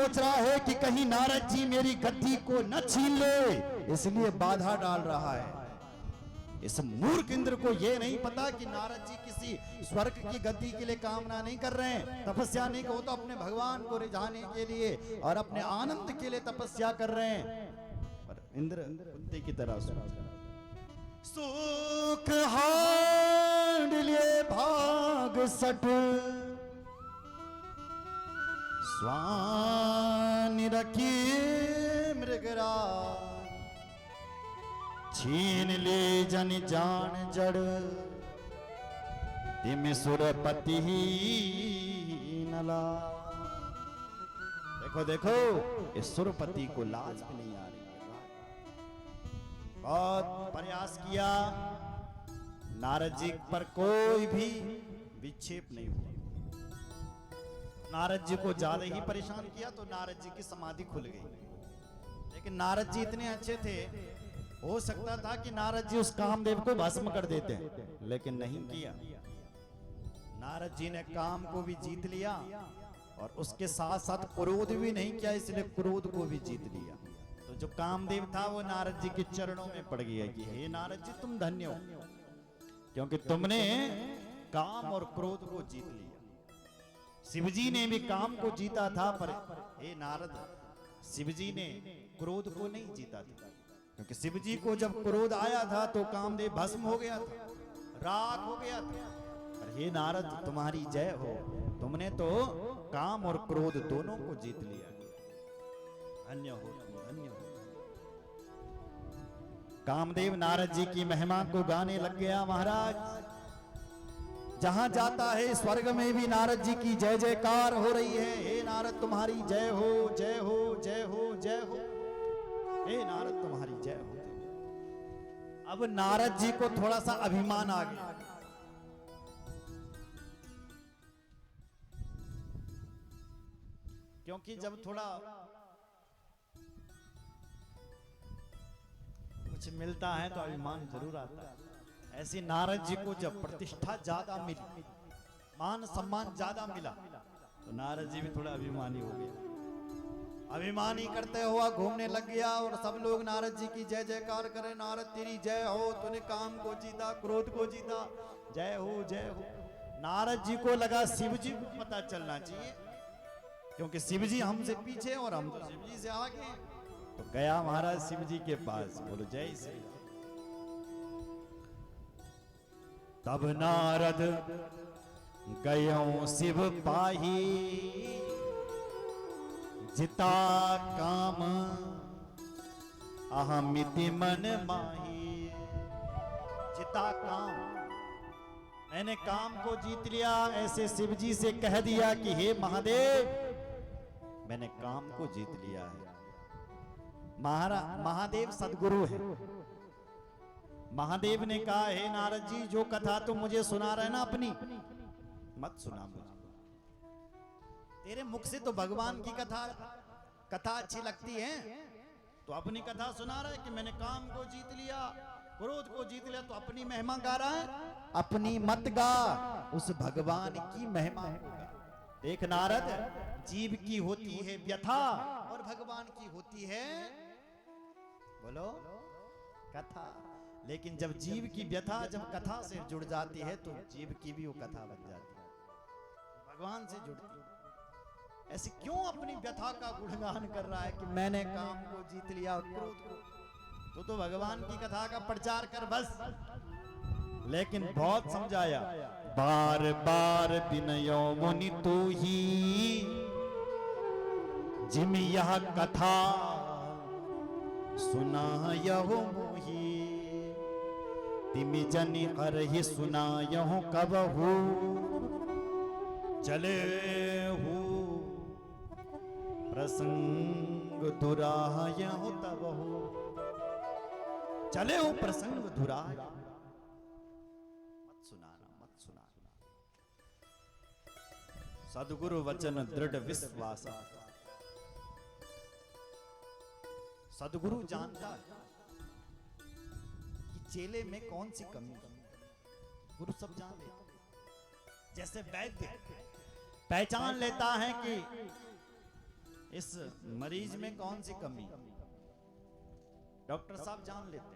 सोच रहा है कि कहीं नारद जी मेरी गद्दी को न छीन ले, इसलिए बाधा डाल रहा है। इस मूर्ख इंद्र को यह नहीं पता कि नारद जी किसी स्वर्ग की गद्दी के लिए कामना नहीं कर रहे हैं, तपस्या नहीं, वो तो अपने भगवान को रिझाने के लिए और अपने आनंद के लिए तपस्या कर रहे हैं। पर इंद्र कुत्ते की तरह सुख हांड लिए भाग सट, स्वान रखी मृगराज, छीन ले जन जान जड़, तिम सुरपति ही नला। देखो देखो, इस सुरपति को लाज भी नहीं आ रही है। बहुत प्रयास किया, नारद जी पर कोई भी विक्षेप नहीं हुआ। नारद जी को ज्यादा ही परेशान किया तो नारद जी की समाधि खुल गई। लेकिन नारद जी इतने अच्छे थे, हो सकता था कि नारद जी उस कामदेव को भस्म कर देते, लेकिन नहीं किया। नारद जी ने काम को भी जीत लिया और उसके साथ साथ क्रोध भी नहीं किया, इसलिए क्रोध को भी जीत लिया। तो जो कामदेव था वो नारद जी के चरणों में पड़ गया कि हे नारद जी तुम धन्य हो, क्योंकि तुमने काम और क्रोध को जीत लिया। शिवजी ने भी काम को जीता था, पर हे नारद, शिवजी ने क्रोध को नहीं जीता था, क्योंकि शिवजी को जब क्रोध आया था तो कामदेव भस्म हो गया था, राख हो गया था। पर हे नारद तुम्हारी जय हो, तुमने तो काम और क्रोध दोनों को जीत लिया। धन्य हो तुम, धन्य हो। कामदेव नारद जी की महिमा को गाने लग गया। महाराज जहां जाता है स्वर्ग में भी नारद जी की जय जयकार हो रही है। हे नारद तुम्हारी जय हो, जय हो, जय हो, जय हो। हे नारद तुम्हारी जय हो। अब नारद जी को थोड़ा सा अभिमान आ गया। क्योंकि जब थोड़ा कुछ मिलता है तो अभिमान जरूर आता है। ऐसे नारद जी को जब प्रतिष्ठा ज्यादा मिली, मान सम्मान ज्यादा मिला, तो नारद जी भी थोड़ा अभिमानी हो गया। अभिमानी करते हुआ घूमने लग गया और सब लोग नारद जी की जय जयकार करें। नारद तेरी जय हो, तूने काम को जीता, क्रोध को जीता, जय हो, जय हो। नारद जी को लगा शिव जी को पता चलना चाहिए, क्योंकि शिव जी हमसे पीछे और हम तो शिव जी से आगे। तो गया महाराज शिव जी के पास, बोलो जय श्री राम। तब नारद गयो शिव पाही, जिता काम अहमिति मन माही। जिता काम, मैंने काम को जीत लिया, ऐसे शिव जी से कह दिया कि हे महादेव मैंने काम को जीत लिया है। महादेव सदगुरु है। महादेव ने कहा हे नारद जी, जो कथा तुम मुझे सुना रहे ना अपनी, मत सुना मुझे। तेरे मुख से तो भगवान की कथा अच्छी लगती है, तो अपनी कथा सुना रहा है कि मैंने काम को जीत लिया, क्रोध को जीत लिया, तो अपनी महिमा गा रहा है। अपनी मत गा, उस भगवान की महिमा होगा। देख नारद, जीव की होती है व्यथा और भगवान की होती है, बोलो, कथा। लेकिन जब जीव की व्यथा जब कथा से जुड़ जाती है तो जीव की भी वो कथा बन जाती है, भगवान से जुड़ती है। ऐसे क्यों अपनी व्यथा का गुणगान कर रहा है कि मैंने काम को जीत लिया और क्रोध को? तो भगवान की कथा का प्रचार कर बस। लेकिन बहुत समझाया, बार बार विनयो मुनि तू ही, जिम यह कथा सुना यहो मोही। तिमि जनि करहि सुनायहु कबहु, चले हु प्रसंग दुरायहु तबहु। चले हु प्रसंग दुराय, मत सुनाना, मत सुनाना। सद्गुरु वचन दृढ़ विश्वास। सद्गुरु जानता है कि चेले में कौन सी कमी है, गुरु सब जान लेता। जैसे वैद्य पहचान लेता है कि इस मरीज में कौन सी कमी? डॉक्टर साहब जान लेते हैं।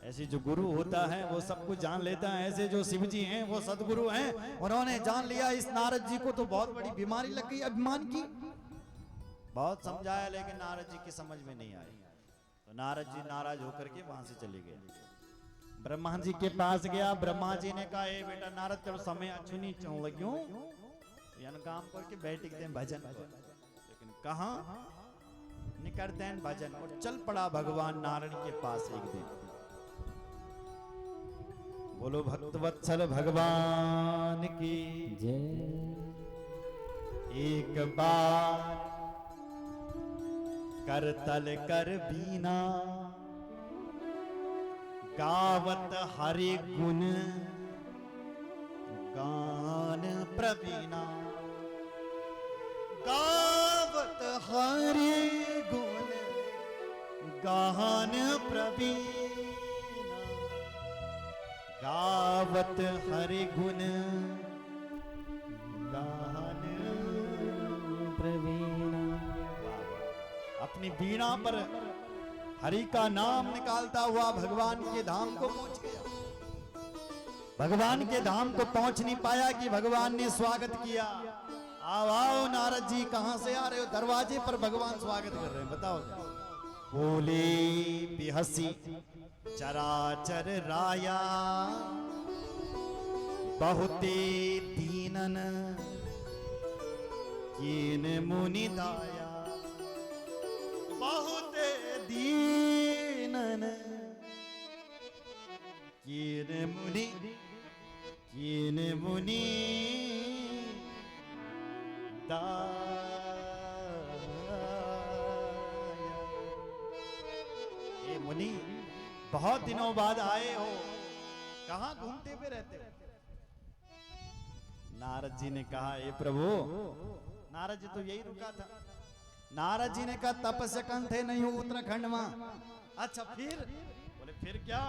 ऐसे जो गुरु होता है वो सब कुछ जान लेता है। ऐसे जो शिव जी हैं वो सदगुरु हैं, उन्होंने जान लिया इस नारद जी को तो बहुत बड़ी बीमारी लग गई अभिमान की। बहुत समझाया लेकिन नारद जी की समझ में नहीं आई। तो नारद जी नाराज होकर के वहां से चले गए। ब्रह्मा जी के पास गया। ब्रह्मा जी ने कहा ए बेटा नारद तेरे समय अच्छू नहीं चौ लग्यो यान काम करके बैठ गए भजन पर। लेकिन कहां निकलते हैं भजन और चल पड़ा भगवान नारायण के पास एक दिन। बोलो भक्तवत्सल भगवान की जय। एक बार कर तल कर बीना गावत हरि गुण गान प्रवीणा। गावत हरि गुण गान प्रवीणा। गावत हरि गुण गान प्रवीणा। अपनी बीणा पर हरि का नाम निकालता हुआ भगवान के धाम को पहुंच गया। भगवान के धाम को पहुंच नहीं पाया कि भगवान ने स्वागत किया। आओ आओ नारद जी कहां से आ रहे हो? दरवाजे पर भगवान स्वागत कर रहे हैं। बताओ। बोले बिहसी चराचर राया बहुते दीनन कीन मुनि दाया। बहुते दीनन कीन मुनि ये मुनि बहुत दिनों बाद आए हो, कहां घूमते हुए रहते हो? नारद जी ने कहा ए प्रभु, नारद जी तो यही रुका था। नारद जी ने कहा तपस्या कंठे नहीं हूं उत्तराखंड में। अच्छा फिर? बोले फिर क्या?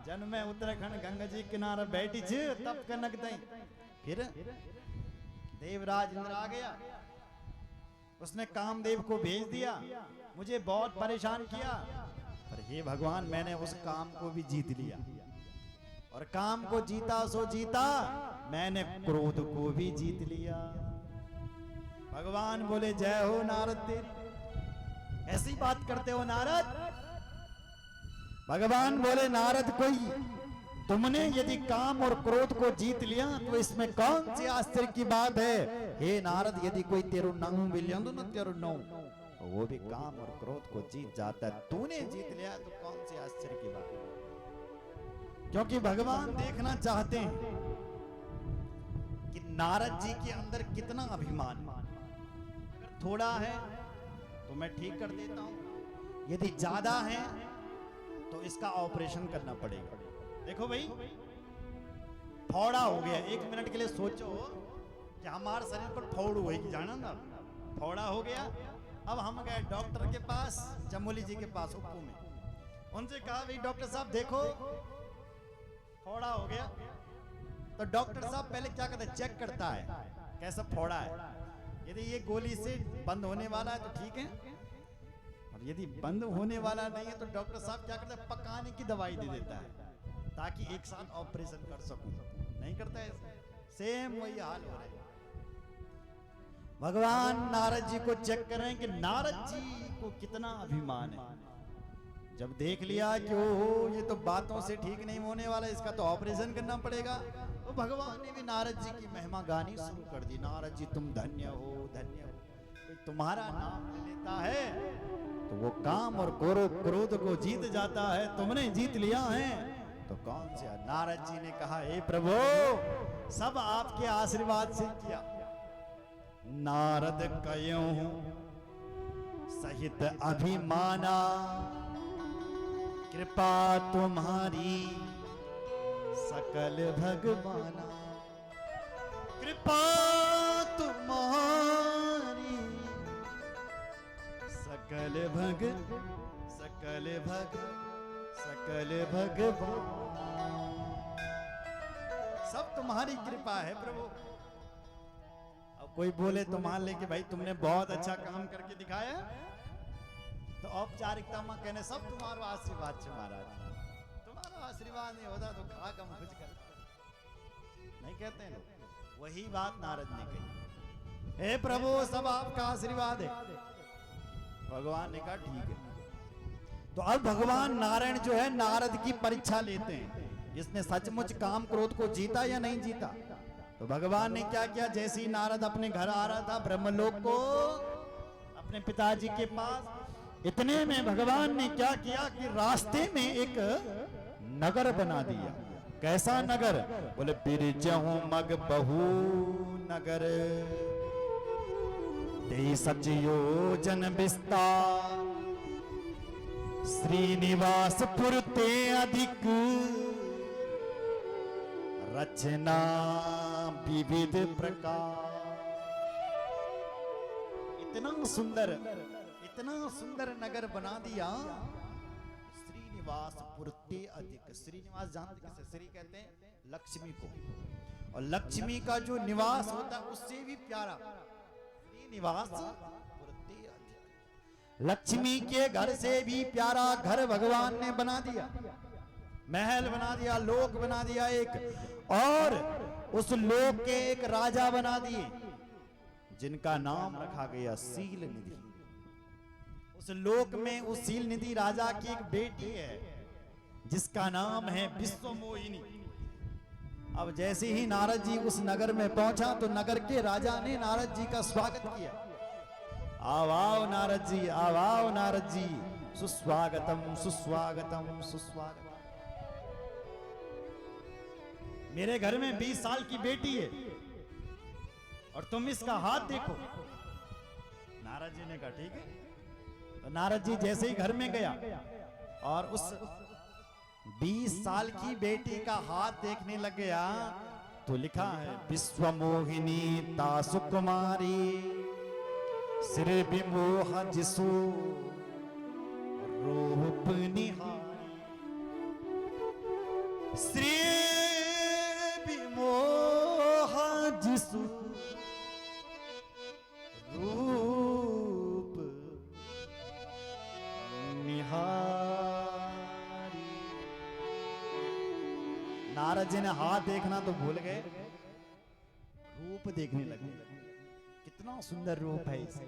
जन में उत्तराखंड गंगा जी किनारे बैठी छे तप कनक दई। फिर देवराज इंद्र आ गया, उसने कामदेव को भेज दिया, मुझे बहुत परेशान किया। पर हे भगवान मैंने उस काम को भी जीत लिया, और काम को जीता सो जीता, मैंने क्रोध को भी जीत लिया। भगवान बोले जय हो नारद तेरी। ऐसी बात करते हो नारद? भगवान बोले नारद कोई तुमने यदि काम और क्रोध को जीत लिया तो इसमें कौन सी आश्चर्य की बात है? हे नारद यदि कोई तेरो नाम भी लिया ना तेरो नाम तो वो भी काम और क्रोध को जीत जाता है। तूने जीत लिया तो कौन सी आश्चर्य की बात है? क्योंकि भगवान देखना चाहते हैं कि नारद जी के अंदर कितना अभिमान है। अगर थोड़ा है तो मैं ठीक कर देता हूं, यदि ज्यादा है तो इसका ऑपरेशन करना पड़ेगा। देखो भाई फोड़ा हो गया, एक मिनट के लिए सोचो कि हमारे शरीर पर फोड़ हुई, जाना ना फोड़ा हो गया। अब हम गए डॉक्टर के पास, चमोली जी के पास उप्पू में। उनसे कहा भाई डॉक्टर साहब देखो फोड़ा हो गया। तो डॉक्टर साहब पहले क्या करते हैं? चेक करता है कैसा फोड़ा है। यदि ये गोली से बंद होने वाला है तो ठीक है, और यदि बंद होने वाला नहीं है तो डॉक्टर साहब क्या करते हैं? पकाने की दवाई दे देता है ताकि एक साथ ऑपरेशन कर सकूं। नहीं करता है? सेम वही हाल हो रहा है। भगवान नारद जी को चेक कर रहे हैं कि नारद जी को कितना अभिमान है। जब देख लिया कि ओहो ये तो बातों से ठीक नहीं होने वाला, इसका तो ऑपरेशन करना पड़ेगा, तो भगवान ने भी नारद जी की महिमा गानी शुरू कर दी। नारद जी तुम धन्य हो, धन्य हो। तुम्हारा नाम ले लेता है तो वो काम और क्रोध को जीत जाता है। तुमने जीत लिया है तो कौन से? नारद जी ने कहा हे प्रभु सब आपके आशीर्वाद से किया। नारद कयो सहित अभिमाना, कृपा तुम्हारी सकल भगवाना। कृपा तुम्हारी सकल भगवान। सब तुम्हारी कृपा है प्रभु। अब कोई बोले तो मान ले कि भाई तुमने बहुत अच्छा काम करके दिखाया, तो औपचारिकता में कहने सब तुम्हारा आशीर्वाद से महाराज, तुम्हारा आशीर्वाद नहीं होता तो खा कम कुछ कर, नहीं कहते हैं लोग। वही बात नारद ने कही, हे प्रभु सब आपका आशीर्वाद है। भगवान ने कहा ठीक है। तो अब भगवान नारायण जो है नारद की परीक्षा लेते हैं, इसने सचमुच काम क्रोध को जीता या नहीं जीता। तो भगवान ने क्या किया, जैसे ही नारद अपने घर आ रहा था ब्रह्मलोक को, अपने पिताजी के पास, इतने में भगवान ने क्या किया कि रास्ते में एक नगर बना दिया। कैसा नगर? बोले बिरजहू मग बहु नगर, ते सच योजन विस्तार, श्रीनिवासपुर ते अधिक, रचना विविध प्रकार। इतना सुंदर नगर बना दिया। श्रीनिवासपुर ते अधिक, श्रीनिवास जानते किसे? श्री कहते हैं लक्ष्मी को, और लक्ष्मी का जो निवास होता है उससे भी प्यारा श्रीनिवास। लक्ष्मी के घर से भी प्यारा घर भगवान ने बना दिया, महल बना दिया, लोक बना दिया एक, और उस लोक के एक राजा बना दिए जिनका नाम रखा गया शील निधि। उस लोक में उस शील निधि राजा की एक बेटी है जिसका नाम है विश्वमोहिनी। अब जैसे ही नारद जी उस नगर में पहुंचा तो नगर के राजा ने नारद जी का स्वागत किया। आओ नारद जी, आओ नारद जी, सुस्वागतम सुस्वागतम सुस्वागतम। मेरे घर में 20 साल की बेटी है और तुम इसका हाथ देखो। नारद जी ने कहा ठीक है। तो नारद जी जैसे ही घर में गया और उस 20 साल की बेटी का हाथ देखने लग गया तो लिखा है विश्वमोहिनी तासु कुमारी, सिर विमोह जिसु रूप निहारी, श्री विमोह जिसु रूप निहारी। नारद जी ने हाथ देखना तो भूल गए, रूप देखने लगे। कितना सुंदर रूप है इसे।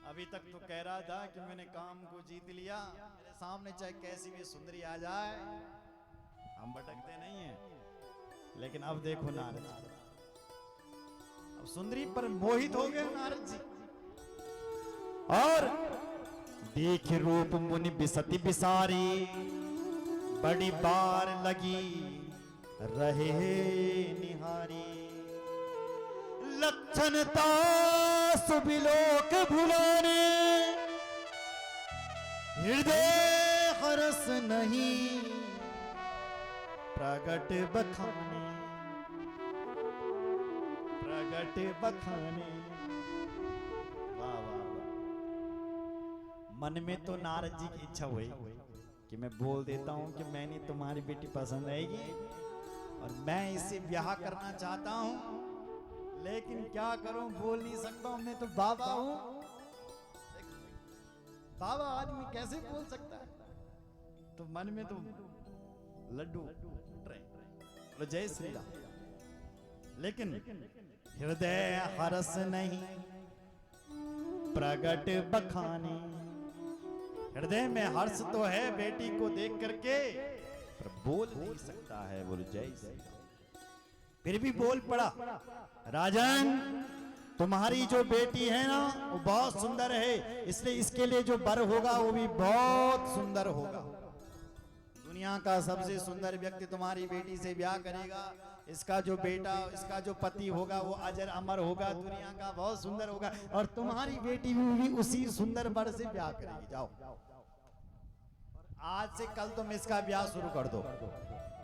अभी तक तो कह रहा था कि मैंने काम को जीत लिया, मेरे सामने चाहे कैसी भी सुंदरी आ जाए हम भटकते नहीं हैं। लेकिन अब देखो नारद जी, अब सुंदरी पर मोहित हो गए नारद जी, और देख रूप मुनि बिसति बिसारी, बड़ी बार लगी रहे निहारी, लक्षणता सुबिलोक भुलाने, हृदय हरस नहीं प्रगट बखाने, प्रगट बखाने। वाह वाह वाह। मन में तो नारद जी की इच्छा हुई कि मैं बोल देता हूं कि मैंने तुम्हारी बेटी पसंद आएगी और मैं इससे ब्याह करना चाहता हूं, लेकिन क्या करूं, बोल नहीं सकता हूं, मैं तो बाबा हूं। बाबा आदमी कैसे बोल सकता है? तो मन में तो लड्डू तो जय श्री राम, लेकिन हृदय हरस नहीं प्रगट बखाने। हृदय में हर्ष तो है बेटी को देख करके, पर बोल नहीं सकता है। बोल जय श्री राम। फिर भी बोल पड़ा, राजन तुम्हारी जो बेटी है ना वो बहुत सुंदर है, इसलिए इसके लिए जो वर होगा वो भी बहुत सुंदर होगा। दुनिया का सबसे सुंदर व्यक्ति तुम्हारी बेटी से ब्याह करेगा। इसका जो बेटा, इसका जो पति होगा वो अजर अमर होगा, दुनिया का बहुत सुंदर होगा, और तुम्हारी बेटी भी उसी सुंदर वर से ब्याह करेगी। जाओ आज से कल तुम इसका ब्याह शुरू कर दो,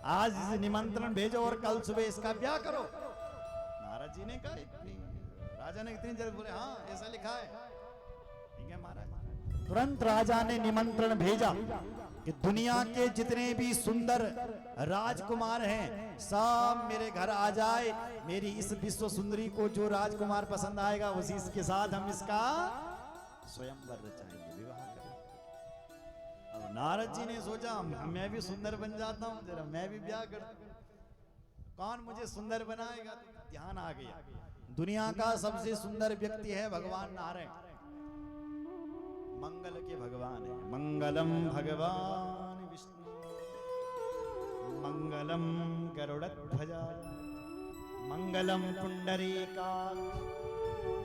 आज इसे निमंत्रण भेजो और कल सुबह इसका ब्याह करो। नारद जी ने कहा, राजा ने इतनी जल्दी बोले हाँ ऐसा लिखा है, ठीक है महाराज। तुरंत राजा ने निमंत्रण भेजा कि दुनिया के जितने भी सुंदर राजकुमार हैं सब मेरे घर आ जाए, मेरी इस विश्व सुंदरी को जो राजकुमार पसंद आएगा उसी के साथ हम इसका स्वयंवर रचाएंगे, विवाह करेंगे। अब नारद जी ने सोचा मैं भी सुंदर बन जाता हूं, जरा मैं भी ब्याह कर, कौन मुझे सुंदर बनाएगा। तो ध्यान आ गया, दुनिया का सबसे सुंदर व्यक्ति है भगवान नारायण, मंगल के भगवान है। मंगलम भगवान विष्णु मंगलम गरुड़ध्वजा मंगलम पुंडरीकाक्ष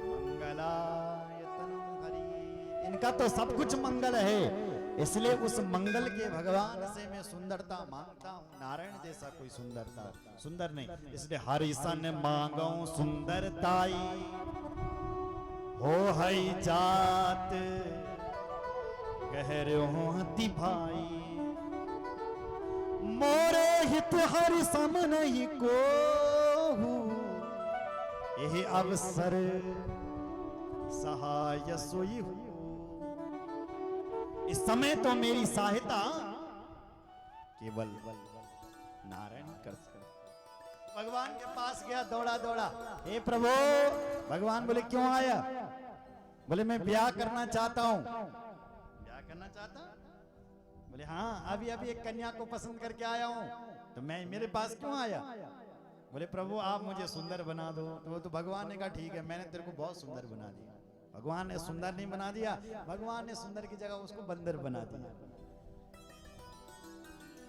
मंगलायतनं हरि। इनका तो सब कुछ मंगल है, इसलिए उस मंगल के भगवान से मैं सुंदरता मांगता हूँ। नारायण जैसा कोई सुंदरता सुंदर नहीं, इसलिए हरि सन मांगो सुंदरताई हो हई जात गहरों भाई, मोरे हित हरि सम नहीं को यही अवसर सहाय सोई हूँ। इस समय तो मेरी सहायता केवल नारायण कर सकते। भगवान के पास गया दौड़ा दौड़ा, हे प्रभु। भगवान बोले क्यों आया? बोले मैं ब्याह करना चाहता हूं। ब्याह करना चाहता? बोले हाँ, अभी अभी एक कन्या को पसंद करके आया हूं, तो मैं मेरे पास क्यों आया? बोले प्रभु आप मुझे सुंदर बना दो। तो भगवान ने कहा ठीक है, मैंने तेरे को बहुत सुंदर बना दिया। भगवान ने सुंदर नहीं बना दिया, भगवान ने सुंदर की जगह उसको बंदर बना दिया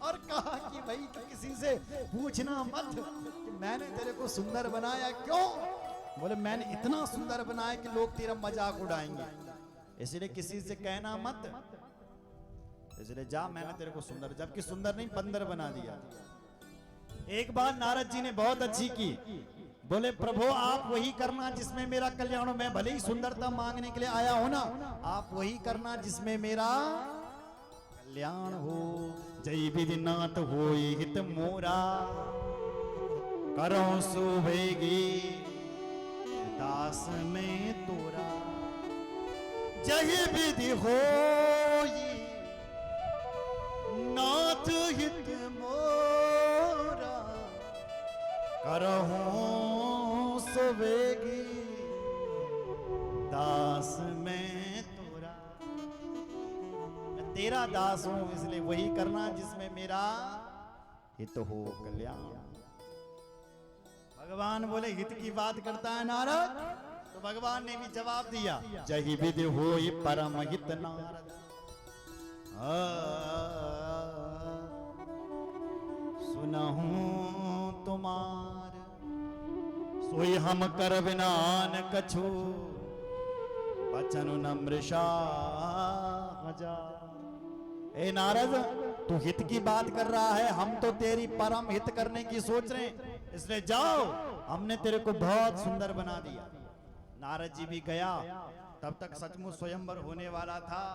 और कहा कि भाई तो किसी से पूछना मत कि मैंने तेरे को सुंदर बनाया क्यों। बोले मैंने इतना सुंदर बनाया कि लोग तेरा मजाक उड़ाएंगे, इसलिए किसी से कहना मत, इसलिए जा मैंने तेरे को सुंदर, जबकि सुंदर नहीं बंदर बना दिया। एक बार नारद जी ने बहुत अच्छी की, बोले प्रभु आप वही करना जिसमें मेरा कल्याण हो। मैं भले ही सुंदरता मांगने के लिए आया हूं ना, आप वही करना जिसमें मेरा कल्याण हो। जय विधिनाथ होई हित मोरा करो सुभेगी दास में तोरा। जय विधि होई नाथ हित मोरा करहूं सुवेगी दास में तोरा। मैं तेरा दास हूं, इसलिए वही करना जिसमें मेरा हित हो, कल्याण। भगवान बोले हित की बात करता है नारद, तो भगवान ने भी जवाब दिया जहि विधि होई परम हित नारद। सुनहूं तुम्हार सोई हम कर बिनान कछु बचन नम्रशा। ए नारद तू हित की बात कर रहा है, हम तो तेरी परम हित करने की सोच रहे हैं, इसलिए जाओ हमने तेरे को बहुत सुंदर बना दिया। नारद जी भी गया, तब तक सचमुच स्वयंवर होने वाला था।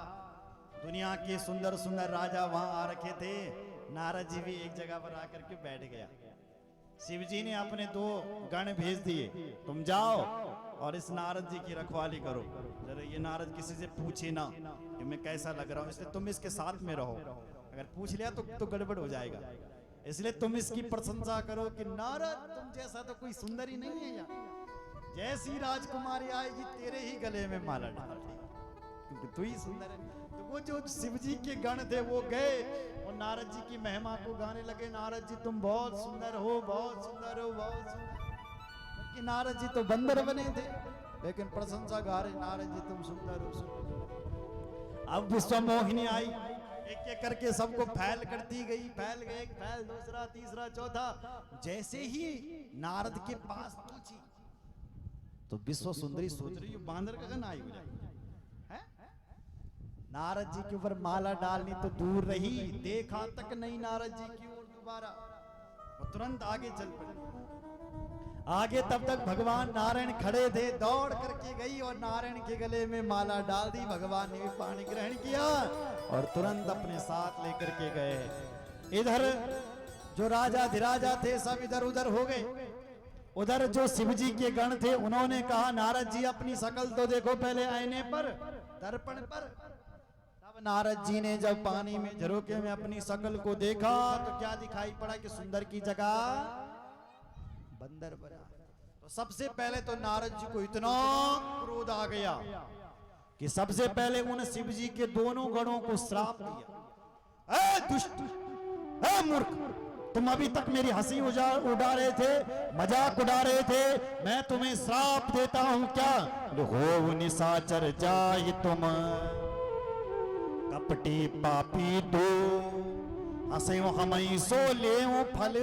दुनिया के सुंदर सुंदर राजा वहां आ रखे थे। नारद जी भी एक जगह पर आकर के बैठ गया। शिव जी ने अपने 2 गण भेज दिए, तुम जाओ और इस नारद जी की रखवाली करो, जरा ये नारद किसी से पूछे ना कि मैं कैसा लग रहा हूं, इसलिए तुम इसके साथ में रहो, अगर पूछ लिया तो गड़बड़ हो जाएगा, इसलिए तुम इसकी प्रशंसा करो कि नारद तुम जैसा तो कोई सुंदर ही नहीं है यार। जैसी राजकुमारी आएगी तेरे ही गले में माला डाल दी, क्योंकि तू ही सुंदर है। तो वो जो शिव जी के गण थे वो गए और नारद जी की महिमा को गाने लगे, नारद जी तुम बहुत सुंदर हो, बहुत सुंदर हो, बहुत सुंदर। कि नारद जी तो बंदर बने थे, लेकिन प्रशंसा गा रहे नारद जी तुम सुंदर हो, सुंदर। अब विश्वमोहिनी आई, एक एक करके सबको फैल करती गई, फैल गए, फैल दूसरा तीसरा चौथा। जैसे ही नारद के पास पहुंची तो विश्व सुंदरी सोच रही है बांदर का गण आई हो जाए। नारद जी के ऊपर माला डालनी तो दूर रही, देखा तक नहीं नारद जी की ओर दोबारा, वो तुरंत आगे चल पड़ी। आगे तब तक भगवान नारायण खड़े थे, दौड़ करके गई और नारायण के गले में माला डाल दी। भगवान ने भी पानी ग्रहण किया और तुरंत अपने साथ लेकर के गए। इधर जो राजा धीराजा थे सब इधर उधर हो गए। उधर जो शिव जी के गण थे उन्होंने कहा नारद जी अपनी शकल तो देखो पहले आईने पर, दर्पण पर, तब नारद जी ने जब पानी में झरोके में अपनी शकल को देखा तो क्या दिखाई पड़ा कि सुंदर की जगह बंदर बना। तो सबसे पहले तो नारद जी को इतना क्रोध आ गया कि सबसे पहले उन शिव जी के दोनों गणों को श्राप दिया। ए दुष्ट, ए मूर्ख, तुम अभी तक मेरी हंसी उड़ा रहे थे, मजाक उड़ा रहे थे, मैं तुम्हें श्राप देता हूं क्या? हो निशाचर जाय तुम कपटी पापी दो, हंस्यो हमई सो लेओ फल,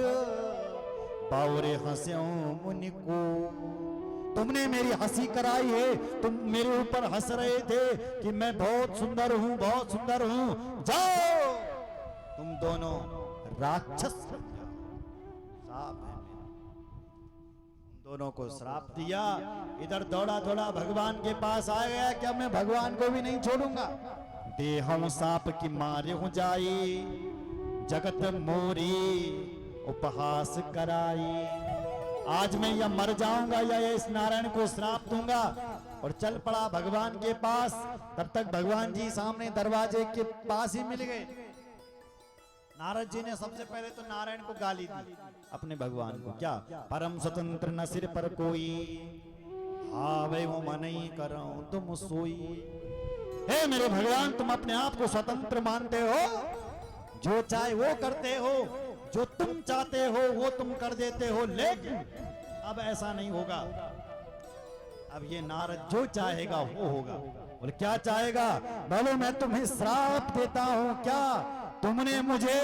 बावरे हंस्यो मुनि को। तुमने मेरी हंसी कराई है, तुम मेरे ऊपर हंस रहे थे कि मैं बहुत सुंदर हूं, बहुत सुंदर हूं। जाओ तुम दोनों राक्षस बन जाओ, श्राप है मेरा। दोनों को श्राप दिया। इधर दौड़ा दौड़ा भगवान के पास आ गया कि अब मैं भगवान को भी नहीं छोड़ूंगा। देहं सांप की मारे हो जाए, जगत मोरी उपहास कराई। आज मैं या मर जाऊंगा या इस नारायण को श्राप दूंगा। और चल पड़ा भगवान के पास। तब तक भगवान जी सामने दरवाजे के पास ही मिल गए। नारद जी ने सबसे पहले तो नारायण को गाली दी अपने भगवान को, क्या परम स्वतंत्र न सिर पर कोई, हावे वो मनई करो तुम सोई। हे मेरे भगवान, तुम अपने आप को स्वतंत्र मानते हो, जो चाहे वो करते हो, जो तुम चाहते हो वो तुम कर देते हो, लेकिन अब ऐसा नहीं होगा। अब ये नारद जो चाहेगा वो होगा। बोले क्या चाहेगा? बोलो मैं तुम्हें श्राप देता हूं क्या? तुमने मुझे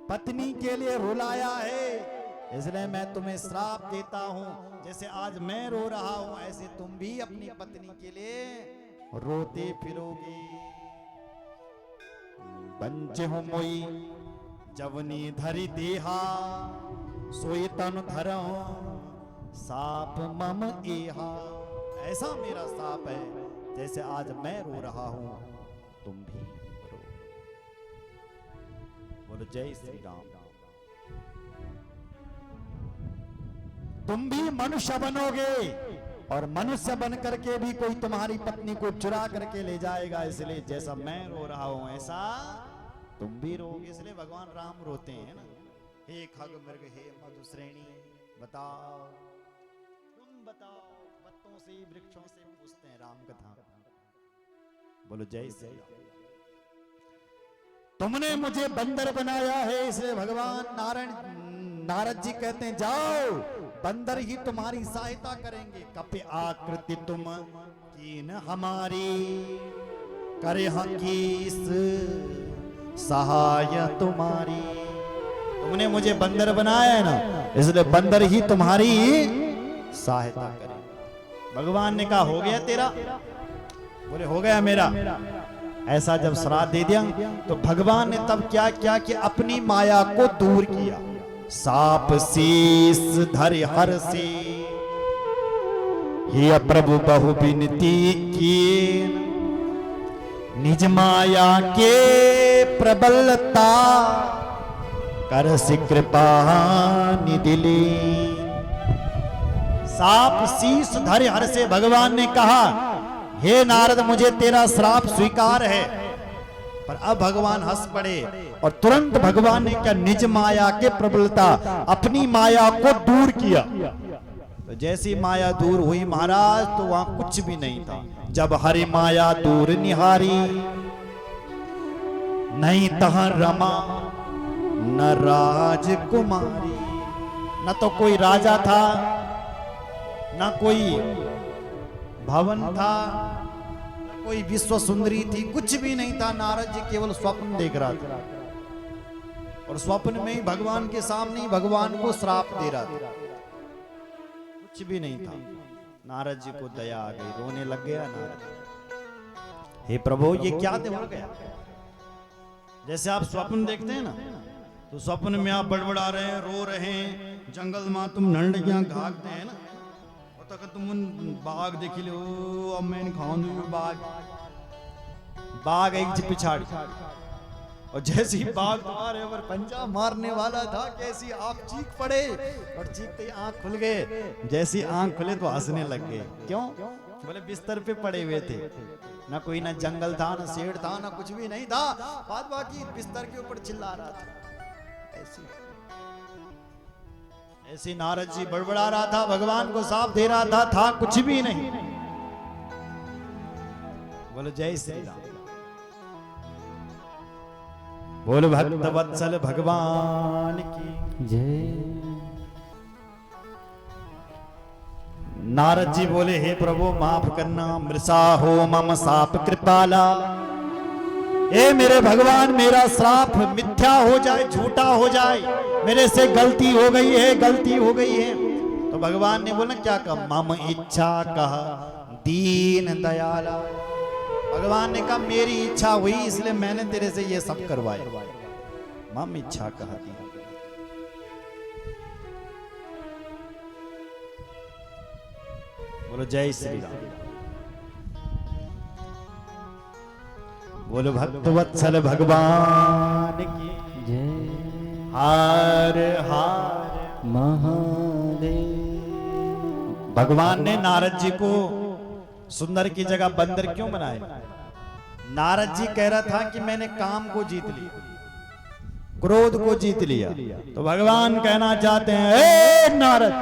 पत्नी के लिए रुलाया है, इसलिए मैं तुम्हें श्राप देता हूं। जैसे आज मैं रो रहा हूं, ऐसे तुम भी अपनी पत्नी के लिए रोते फिरोगे। बंचे हो मोई जवनी धरी देहा, सोई तन धरो साप मम एहा। ऐसा मेरा साप है, जैसे आज मैं रो रहा हूं तुम भी रो। बोलो जय श्री राम। तुम भी मनुष्य बनोगे और मनुष्य बन करके भी कोई तुम्हारी पत्नी को चुरा करके ले जाएगा। इसलिए जैसा मैं रो रहा हूं ऐसा तुम भी रोगे। इसलिए भगवान राम रोते हैं ना। हे खग मृग हे मधुश्रेणी, बताओ तुम बताओ। पत्तों से वृक्षों से पूछते हैं राम कथा। बोलो जय श्री राम। तुमने मुझे बंदर बनाया है, इसलिए भगवान नारद जी कहते हैं जाओ, बंदर ही तुम्हारी सहायता करेंगे। कपि आकृति तुम कीन हमारी, करे हकीस सहाय तुम्हारी। तुमने मुझे बंदर बनाया है ना, इसलिए बंदर ही तुम्हारी सहायता करेंगे। भगवान ने कहा हो गया तेरा? बोले हो गया मेरा। ऐसा जब श्राप दे दिया तो भगवान ने तब क्या किया कि अपनी माया को दूर किया। साप शीस धरि हर से, हे प्रभु बहु विनती की, निज माया के प्रबलता कर सी कृपा निदिली। साप शीस धरि हर से भगवान ने कहा हे नारद मुझे तेरा श्राप स्वीकार है। पर अब भगवान हंस पड़े और तुरंत भगवान ने क्या निज माया के प्रबलता, अपनी माया को दूर किया। तो जैसी माया दूर हुई महाराज तो वहां कुछ भी नहीं था। जब हरि माया दूर निहारी, नहीं तहां रमा न राजकुमारी। न तो कोई राजा था, न कोई भवन था, न कोई विश्व सुंदरी थी, कुछ भी नहीं था। नारद जी केवल स्वप्न देख रहा था और स्वप्न में ही भगवान के सामने ही भगवान को श्राप दे रहा था। कुछ भी नहीं था। नारद जी को दया आ गई, रोने लग गया नारद। हे प्रभु ये क्या हो गया? जैसे आप स्वप्न देखते हैं ना, तो स्वप्न में आप बड़बड़ा रहे हैं, रो रहे हैं, जंगल में तुम नंडकियां घाकते हैं ना, तक तुम बाघ देख लो, अब मैं खाऊंगी बाघ एक पिछाड़ी। और जैसे ही बाघ तुम्हारे ऊपर पंजा मारने वाला था, कैसी आप चीख पड़े और चीखते ही आंख खुल गए। जैसी आंख खुले तो हंसने लग गए। क्यों? बोले बिस्तर पे पड़े हुए थे, ना कोई ना जंगल था, ना शेर था, ना कुछ भी नहीं था। बात बाकी बिस्तर के ऊपर चिल्ला रहा था। ऐसे नारद जी बड़बड़ा रहा था, भगवान को साफ दे रहा था कुछ भी नहीं। बोलो जय श्री राम, बोलो भक्त वत्सल भगवान की जय। नारद जी बोले, हे प्रभु माफ करना, मृषा हो मम साप कृपाला। ए मेरे भगवान, मेरा श्राप मिथ्या हो जाए, झूठा हो जाए, मेरे से गलती हो गई है, गलती हो गई है। तो भगवान ने बोला क्या कहा, मम इच्छा कहा दीन दयाला। भगवान ने कहा मेरी इच्छा हुई इसलिए मैंने तेरे से ये सब करवाया। मम इच्छा कहा दी। बोलो जय श्री राम, बोलो भक्त वत्सल भगवान की जय। हार हार महादेव। भगवान ने नारद जी को सुंदर की जगह बंदर क्यों बनाया? नारद जी कह रहा था कि मैंने काम को जीत लिया, क्रोध को जीत लिया। तो भगवान कहना चाहते हैं, ए नारद,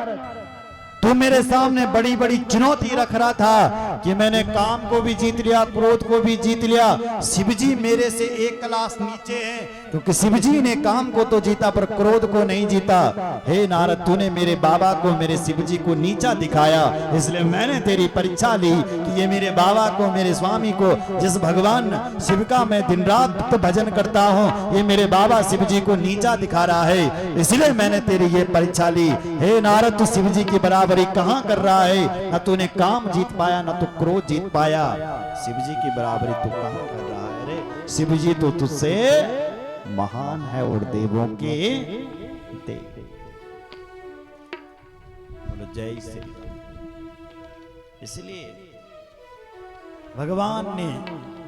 तू मेरे सामने बड़ी बड़ी चुनौती रख रहा था कि मैंने काम को भी जीत लिया, क्रोध को भी जीत लिया। शिव जी मेरे से एक क्लास नीचे हैं, क्योंकि शिव जी ने काम को तो जीता पर क्रोध को नहीं जीता। हे नारद, तूने मेरे बाबा को, मेरे शिव जी को नीचा दिखाया, इसलिए मैंने तेरी परीक्षा ली कि ये मेरे बाबा को, मेरे स्वामी को, जिस भगवान शिव का मैं दिन रात भजन करता हूँ, ये मेरे बाबा शिव जी को नीचा दिखा रहा है, इसलिए मैंने तेरी ये परीक्षा ली। हे नारद, तू शिव जी की बराबरी कहां कर रहा है? न तूने काम जीत पाया, न तू क्रोध जीत पाया। शिव जी की बराबरी तू कहां कर रहा है? रे शिव जी तो तुझसे महान है और देवों के देव। बोलो जय श्री राम। इसलिए भगवान ने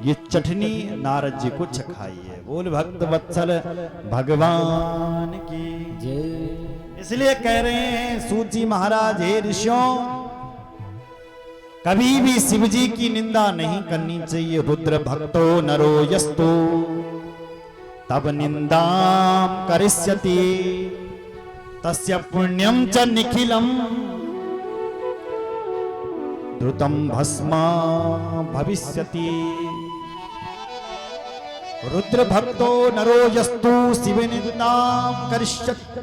ये चटनी नारद जी को चखाई है। बोल भक्त वत्सल भगवान की जय। इसलिए कह रहे हैं सूत जी महाराज, हे ऋषियों, कभी भी शिव जी की निंदा नहीं करनी चाहिए। रुद्र भक्तो नरो यस्तु तब निंदाम करिष्यति तस्य पुण्यम च निखिलम द्रुतम भस्मा भविष्यति। रुद्र भक्तो नरो यस्तु शिव निंदाम करिष्यति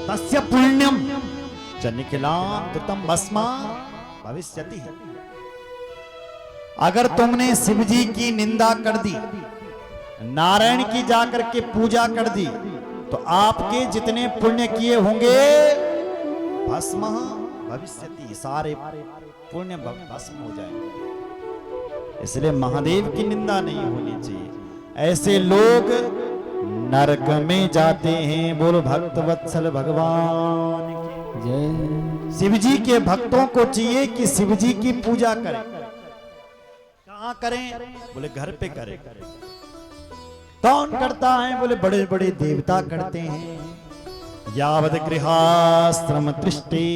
तस्य पुण्यम च निखिलाम द्रुतम भस्मा भविष्यति। अगर तुमने शिव जी की निंदा कर दी, नारायण की जाकर के पूजा कर दी, तो आपके जितने पुण्य किए होंगे भस्म भविष्यति, सारे पुण्य भस्म हो जाएंगे। इसलिए महादेव की निंदा नहीं होनी चाहिए, ऐसे लोग नरक में जाते हैं। बोलो भक्त वत्सल भगवान की जय। शिव जी के भक्तों को चाहिए कि शिव जी की पूजा करें। कहां करें? बोले घर पे करें। कौन करता है? बोले बड़े बड़े देवता करते हैं। यावद गृहाश्रम दृष्टि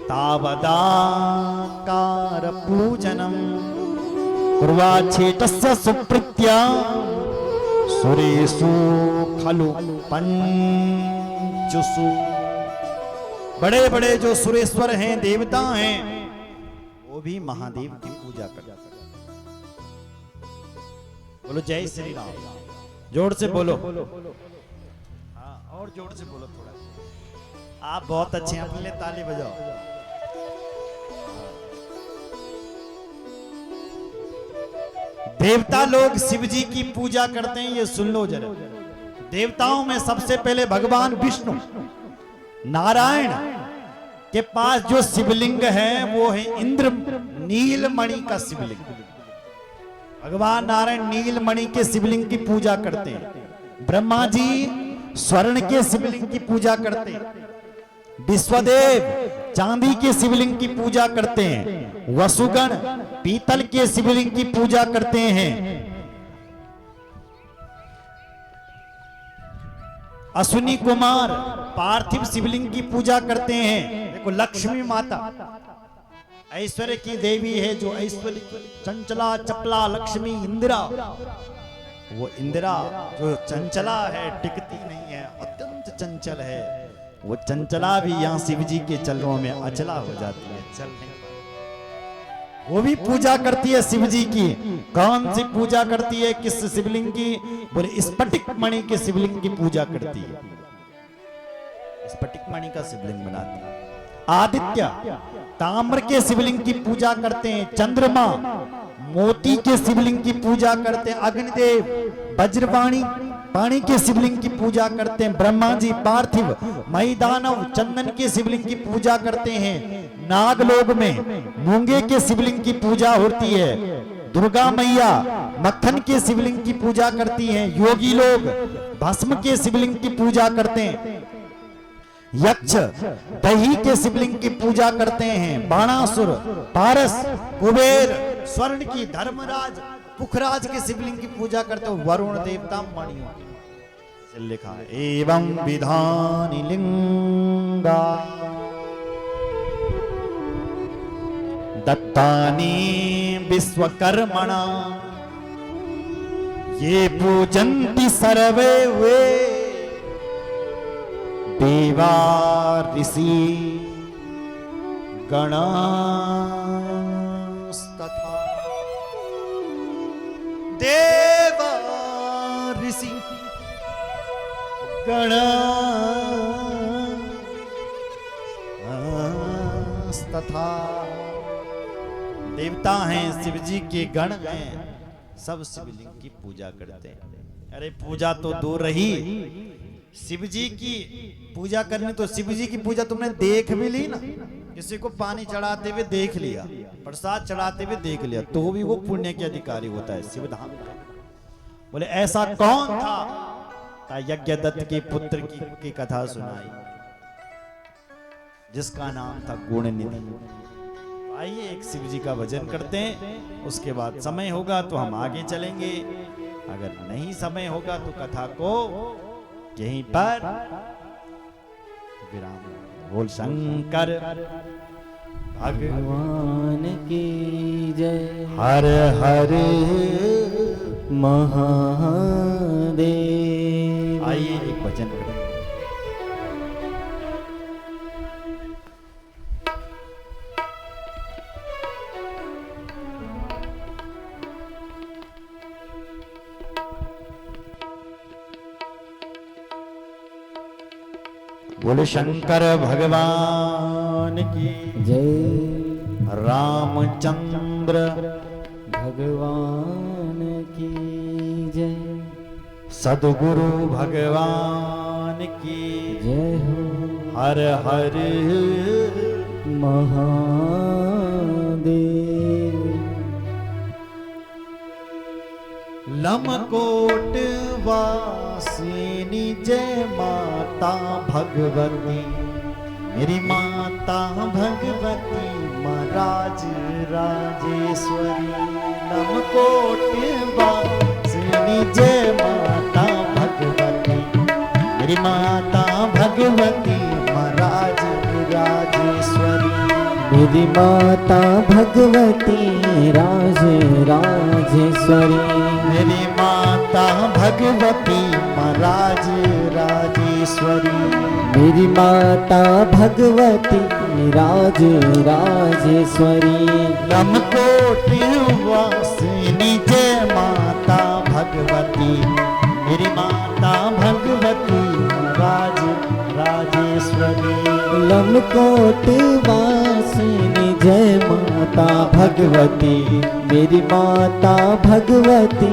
तावदाकार पूजनम कुर्वाच्छेटस्य सुप्रीत्या सुरेषु खलु पंचसु। बड़े बड़े जो सुरेश्वर हैं, देवता हैं, वो भी महादेव की पूजा करते हैं। बोलो जय श्री राम, जोर से बोलो। हाँ, और जोर से बोलो थोड़ा। आप बहुत अच्छे हैं, अपने लिए ताली बजाओ। देवता लोग शिव जी की पूजा करते हैं, ये सुन लो जरा। देवताओं में सबसे पहले भगवान विष्णु, नारायण के पास जो शिवलिंग है वो है इंद्र नीलमणि का शिवलिंग। भगवान नारायण नीलमणि के शिवलिंग की पूजा करते हैं। ब्रह्मा जी स्वर्ण के शिवलिंग की पूजा करते हैं। विश्वदेव चांदी के शिवलिंग की पूजा करते हैं। वसुगण पीतल के शिवलिंग की पूजा करते हैं। अश्विनी कुमार पार्थिव शिवलिंग की पूजा करते हैं। देखो लक्ष्मी माता ऐश्वर्य की देवी है, जो ऐश्वर्य चंचला चपला लक्ष्मी इंदिरा, वो इंदिरा जो चंचला है, टिकती नहीं है, अत्यंत चंचल है, वो चंचला भी यहाँ शिव जी के चरणों में अचला हो जाती है, चल नहीं पाती। वो भी पूजा करती है शिव जी की। कौन सी पूजा करती है, किस शिवलिंग की? बोले स्फटिक मणि के शिवलिंग की पूजा करती है, स्फटिक मणि का शिवलिंग बनाती है। आदित्य ताम्र के शिवलिंग की पूजा करते हैं, चंद्रमा मोती के शिवलिंग की पूजा करते हैं, अग्निदेव वज्रवाणी पानी के शिवलिंग की पूजा करते हैं, ब्रह्मा जी पार्थिव मई दानव चंदन के शिवलिंग की पूजा करते हैं, नागलोक में मूंगे के शिवलिंग की पूजा होती है, दुर्गा मैया मक्खन के शिवलिंग की पूजा करती हैं, योगी लोग भस्म के शिवलिंग की पूजा करते हैं, यक्ष दही के शिवलिंग की पूजा करते हैं, बाणासुर पारस कुबेर स्वर्ण की धर्मराज पुखराज के शिवलिंग की पूजा करते हो, वरुण देवता मणियों की लिखा है। एवं विधानि लिंगा दत्तानि विश्वकर्मणा ये पूजन्ति सर्वे वे देवा ऋषि गणास्तथा। देवा ऋषि गणास्तथा देवता हैं, शिव जी के गण हैं, सब शिवलिंग की पूजा करते हैं। अरे पूजा तो दूर रही, शिव जी की पूजा करनी, तो शिव जी की पूजा तुमने देख भी ली ना, किसी को पानी चढ़ाते हुए देख लिया, प्रसाद चढ़ाते हुए देख लिया, तो भी वो पुण्य के अधिकारी होता है शिव धाम का। बोले ऐसा कौन था? यज्ञदत्त के पुत्र की कथा सुनाई, जिसका नाम था गुणनिधि। आइए एक शिव जी का भजन करते हैं, उसके बाद समय होगा तो हम आगे चलेंगे, अगर नहीं समय होगा तो कथा को यहीं पर विराम। बोल शंकर भगवान की जय। हर हर महादेव। आइए एक भजन करें। बोले शंकर भगवान की जय। रामचंद्र भगवान की जय। सदगुरु भगवान की जय हो। हर हर महादेव। लमकोट वासिनी जय माता भगवती, मेरी माता भगवती महाराज राजेश्वरी। लमकोट वासिनी जय माता भगवती, मेरी माता भगवती महाराज राजेश्वरी। मेरी माता भगवती राज राजेश्वरी। मेरी माता भगवती महाराज राजेश्वरी। मेरी माता भगवती राज राजेश्वरी। लमकोट वासिनी जय माता भगवती, मेरी माता भगवती राज राजेश्वरी। लमकोट वासिनी जय माता भगवती, मेरी माता भगवती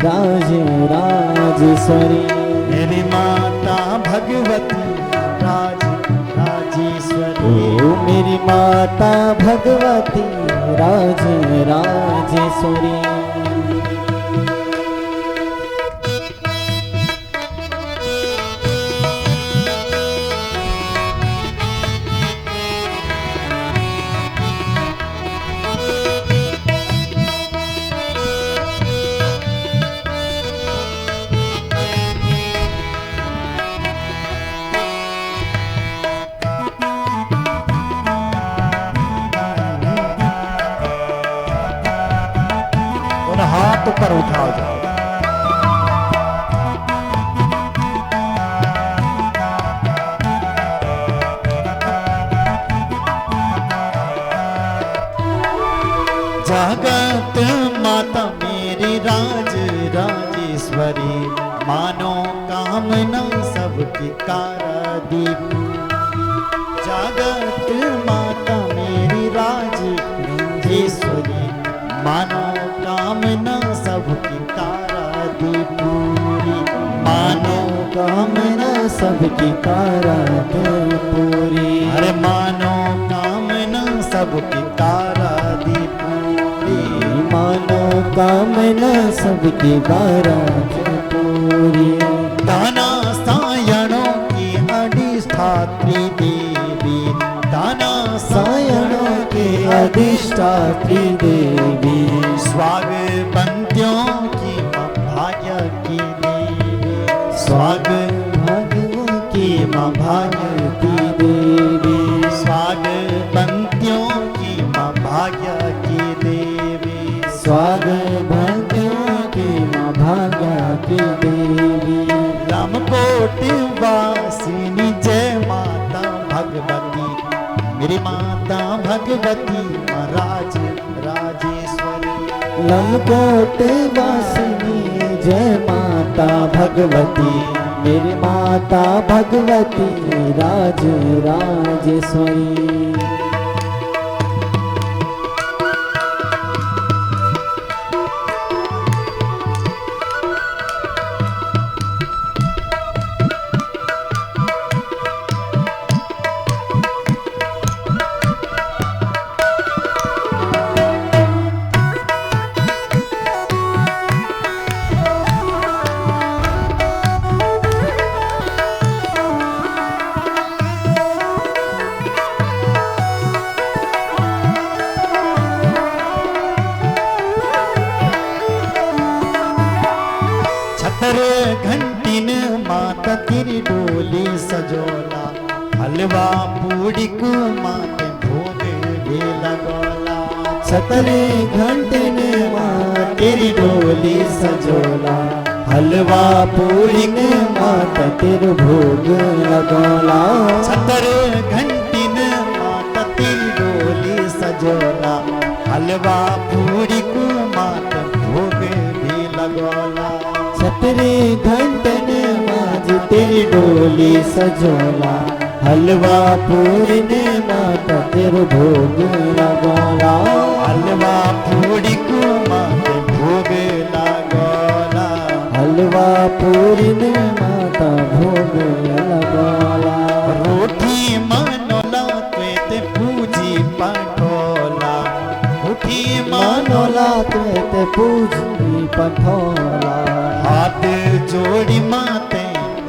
राज राजेश्वरी। मेरी माता भगवती राज राजेश्वरी। ओ मेरी माता भगवती राज राजेश्वरी। हाथ ऊपर उठाओ जाओ। जगत माता मेरी राज राजेश्वरी, मानो कामना सबकी कारा दीप। जगत माता मेरी राज राजेश्वरी, मानो कामना सबकी कारा दीप पूरी। मानो कामना सबकी कारा दे पूरी। अरे मानो कामना सबकी कारा दी पूरी। मानो कामना सबकी कारा दे पूरी। दाना सायणों की अधिष्ठात्री देवी, दाना सायणों के अधिष्ठात्री देवी, स्वागवंत्यों की मां भाग्य की देवी। भाग्यों की मां भाग्य की देवी। स्वागवंत्यों की मां भाग्य की देवी। स्वागभाग्यों की मां भाग्य की देवी। रामकोट वासिनी जय माता भगवती, मेरी माता भगवती महाराज राजेश्वरी। लंकोट वासिनी जय माता भगवती, मेरी माता भगवती राज राजेश्वरी। घंटिन माता तेरी डोली सजोला, हलवा पूड़ी को माते भोग भी लगोला। छतरे घंटे ने माँ तेरी डोली सजोला, हलवा पूरी ने माता तेरे भोग लगोला। छतर घंटिन माता तेरी डोली सजोला, हलवा पूड़ी को माते भोग भी लगोला। छतरे घंटे ने माज तेरी डोली सजोला, हलवा पूरी ने माता तेरे भोग लगोला। हलवा पूड़ी को माते भोग लगोला। हलवा पूरी ने माता भोग लगोला। रोटी मनोला त्वेते पूजी पठोला, रोटी मनोला त्वेते पूजी पठोला। हाथ जोड़ी माते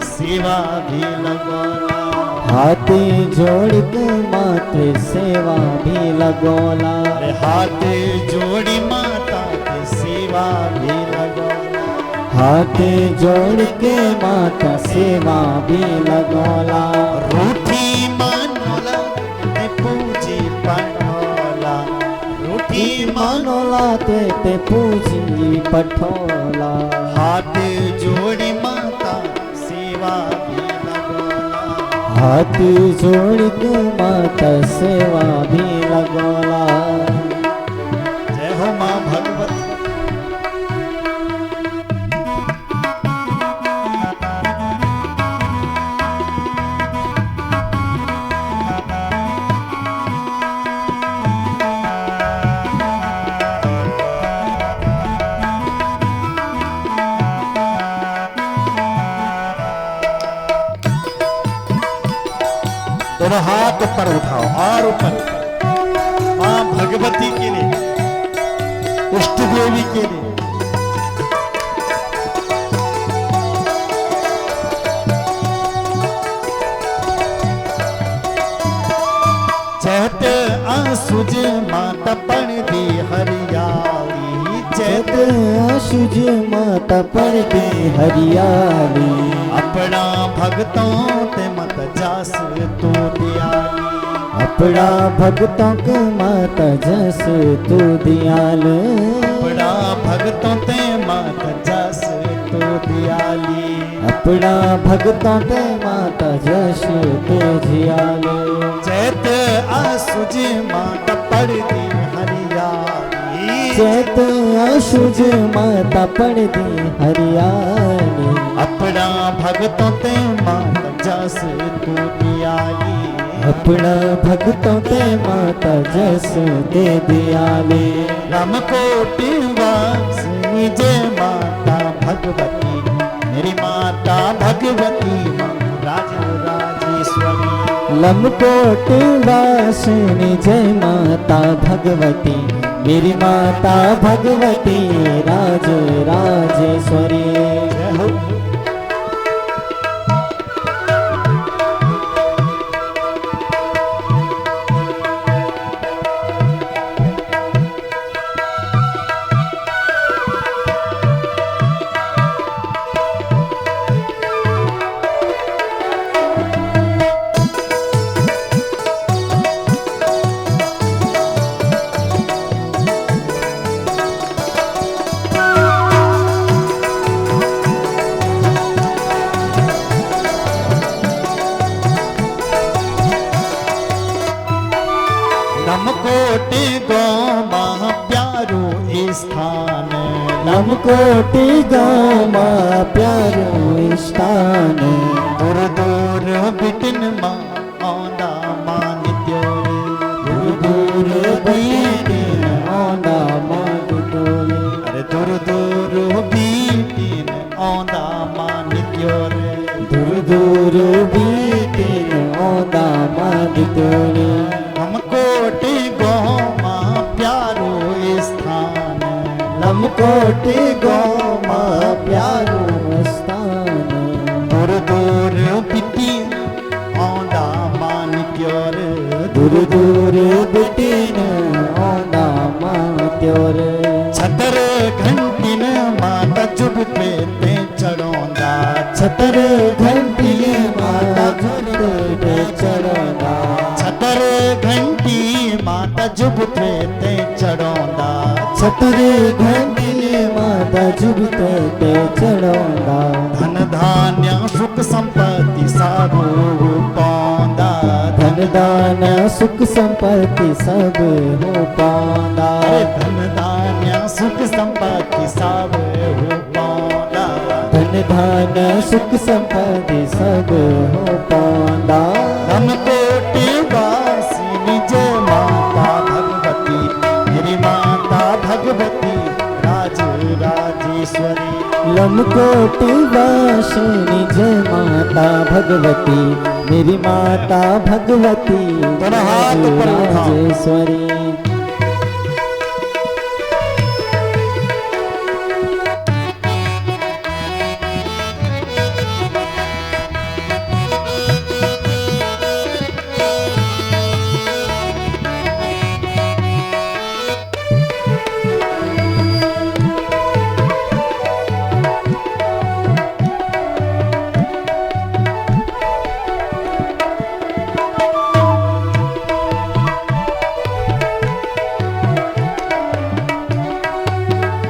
सेवा भी लगोला। हाथ जोड़ के माते सेवा भी लगोला। अरे हाथ जोड़ी माता की सेवा भी लगोला। हाथ जोड़ के माता सेवा भी लगोला। रूठी मनोला ते पूजी पठोला, रूठी मनोला ते पूजी पठोला। हाथ जोड़ी माता सेवा भी लगोला। हाथ जोड़ के माता सेवा भी लगोला। जय हो माँ भगवती। दोनों हाथ ऊपर उठाओ और ऊपर। मां भगवती के लिए, इष्ट देवी के लिए। चैत आसुज माता पण दी हरियाली, चैत आसुज माता पण दी हरियाली। अपना भगतों ते मत जास तू दियाली। अपना भगतों को माता जस तू दियाल। अपना भगतों ते माता जस तो दियाली अपना भगतों ते माता जश तो जियाले चैत आसुज माता पड़ती हरियाली चैत आशुज माता पड़ती हरियाली अपना भगतों ते माता जस तो दियाली अपना भगतों ते माता जस दे दियाले रामकोटि वासिनी जय माता भगवती मेरी माता भगवती राजराजेश्वरी लमकोट वासिनी जय माता भगवती मेरी माता भगवती राज राजेश्वरी जय हो नमकोटि गो महा प्यारो स्थान लमकोटि गामा प्यारो स्थान दूर दूर बिटिन मां आंदा मां नित्योरे दूर दूर बीटिन आंदा मान डोले अरे दूर दूर बिटिन आंदा मां नित्योरे दूर दूर बीटिन आंदा मान डोले नमकोटि गो महा प्यारो स्थान लमकोटि गामा प्यारो स्थान दूर दूर बिटिन आंदा मां नित्योरे दूर दूर बीटिन आंदा मान त्योरे छतर घंटिन माता चुभ पे ते चढ़ोंदा छतर घंटी माता झुंडे चढ़ंदा छतर घंटी माता चुभ पे ते चढ़ोंदा छतर घंटी माता झुंडे ते चढ़ंदा धन धान्य सुख संपत्ति सारो पांदा धन दान सुख संपत्ति सब हो पांदा अरे धन धान्य सुख संपत्ति सब हो पांदा धन धान सुख संपत्ति सब हो पांदा नमकोटि वासिनी जय माता भगवती मेरी माता भगवती राज राजेश्वरी लमकोटि वासिनी जय माता भगवती मेरी माता भगवती दोनों हाथ ऊपर उठाओ। राजेश्वरी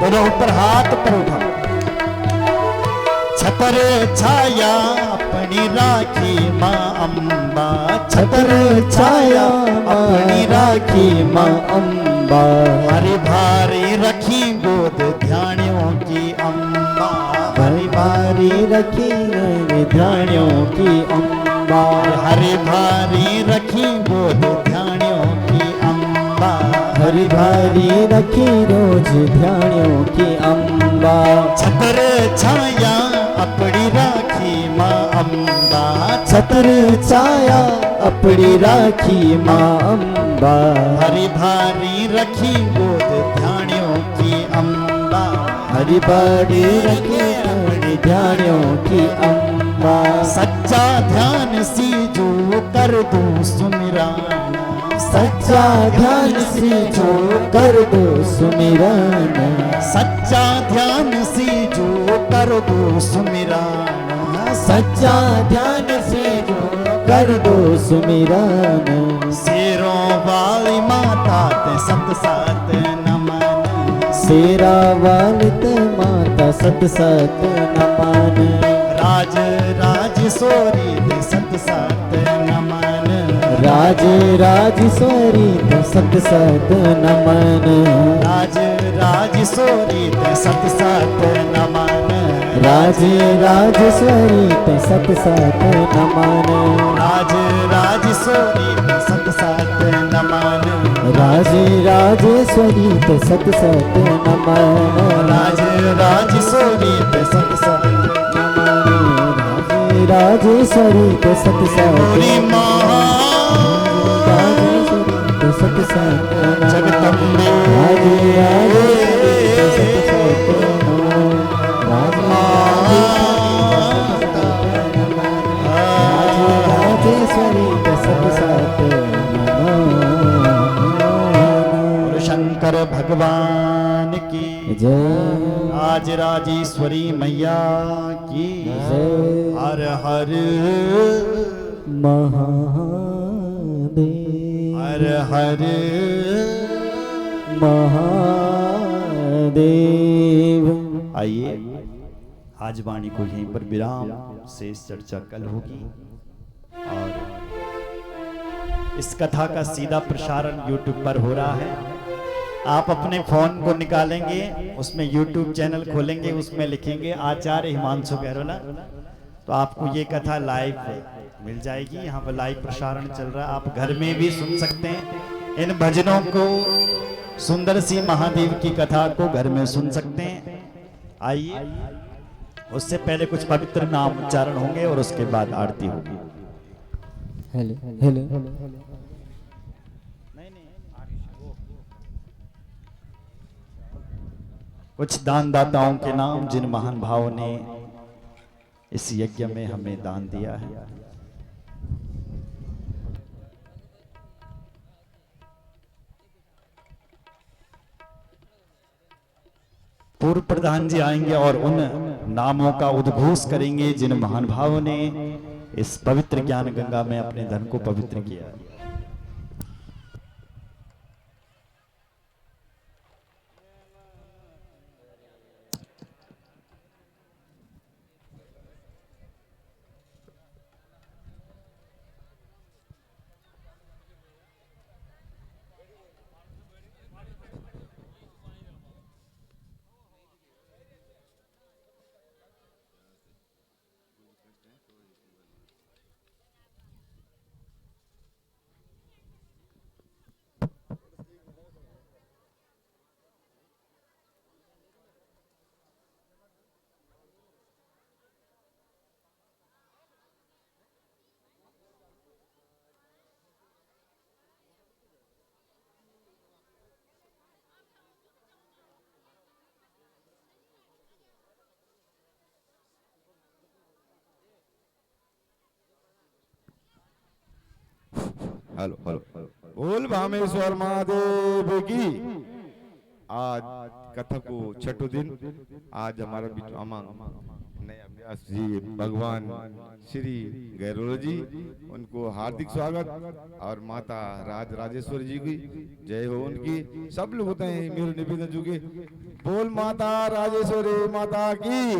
दोनों ऊपर हाथ पर उठा छतर छाया अपनी राखी माँ अम्बा छतर छाया अपनी राखी माँ अम्बा हरी भारी रखी गोद ध्यानियों की अम्बा हरी भारी रखी ध्यानियों की अम्बा हरी भारी रखी गोद ध्यानियों की अम्बा हरी भारी रखी रोज ध्यानियों की अम्बा छतर छाया अपनी राखी माँ अम्बा छतर छाया अपनी राखी माँ अम्बा हरी भारी रखी गोद ध्यानियों की अम्बा हरी भारी रखी अपनी ध्यानियों की अम्बा सच्चा ध्यान सी जो कर दूं सुमिराना सच्चा ध्यान से जो कर दो सुमिरन सच्चा ध्यान सी जो कर दो सुमिराना सच्चा ध्यान से जो कर दो सुमिरन शेरों वाली माता ते सत सात नमन शेरा वालित माता सत सत नमन राज राजेश्वरी ते सत सत नमन राज राजेश्वरी ते सत सत नमन राज राजेश्वरी ते सत सत नमन राज राजेश्वरी ते सत सत नमन राज राजेश्वरी ते सत सत नमन राज राजेश्वरी ते सत सत नमन राज राजेश्वरी ते सत सत राज राजेश्वरी ते सत सत गौरी माँ राजेश्वरी ते सत सत जगदम्बे राज राजेश्वरी ते सत सत राज राजेश्वरी ते सत सत और शंकर भगवान की जय राज राजेश्वरी मैया की हर हर महादेव हर हर महादेव। आइए आज वाणी को यहीं पर विराम से चर्चा कल होगी और इस कथा का सीधा प्रसारण YouTube पर हो रहा है। आप अपने फोन को निकालेंगे, उसमें YouTube चैनल खोलेंगे, उसमें लिखेंगे आचार्य हिमांशु गहरोला, तो आपको ये कथा लाइव मिल जाएगी। यहाँ पर लाइव प्रसारण चल रहा है, आप घर में भी सुन सकते हैं इन भजनों को। सुंदर सी महादेव की कथा को घर में सुन सकते हैं। आइए, उससे पहले कुछ पवित्र नाम उच्चारण होंगे और उसके बाद आरती होगी। हेलो हेलो कुछ दान दाताओं के नाम जिन महान भावों ने इस यज्ञ में हमें दान दिया है। पूर्व प्रधान जी आएंगे और उन नामों का उद्घोष करेंगे जिन महान भावों ने इस पवित्र ज्ञान गंगा में अपने धन को पवित्र किया। हेलो हेलो बोल भामेश्वर महादेव की। आज कथा को छठो दिन। आज हमारा नया व्यास जी भगवान श्री गैरोला जी, उनको हार्दिक स्वागत। और माता राज राजेश्वरी जी की जय हो उनकी। सब लोग होते हैं मेरे निवेदन जुगे बोल माता राजेश्वरी माता की,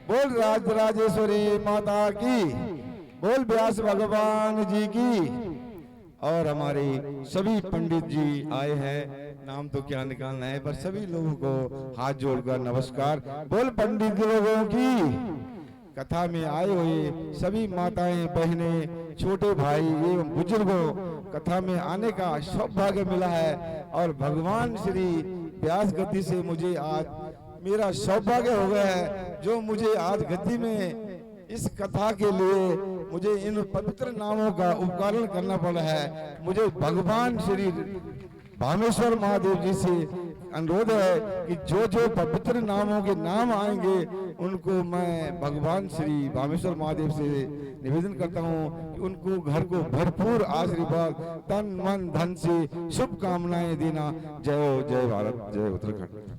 बोल राज राजेश्वरी माता की, बोल व्यास भगवान जी की। और हमारे सभी पंडित जी आए हैं, नाम तो क्या निकालना है, पर सभी लोगों को हाथ जोड़कर नमस्कार। बोल पंडित लोगों की। कथा में आए हुए सभी माताएं बहनें छोटे भाई एवं बुजुर्गों, कथा में आने का सौभाग्य मिला है और भगवान श्री व्यास गति से मुझे आज मेरा सौभाग्य हो गया है, जो मुझे आज गति में इस कथा के लिए मुझे इन पवित्र नामों का उपकरण करना पड़ा है। मुझे भगवान श्री भामेश्वर महादेव जी से अनुरोध है कि जो जो पवित्र नामों के नाम आएंगे उनको मैं भगवान श्री भामेश्वर महादेव से निवेदन करता हूँ कि उनको घर को भरपूर आशीर्वाद तन मन धन से शुभकामनाएं देना। जय हो, जय भारत, जय उत्तराखंड।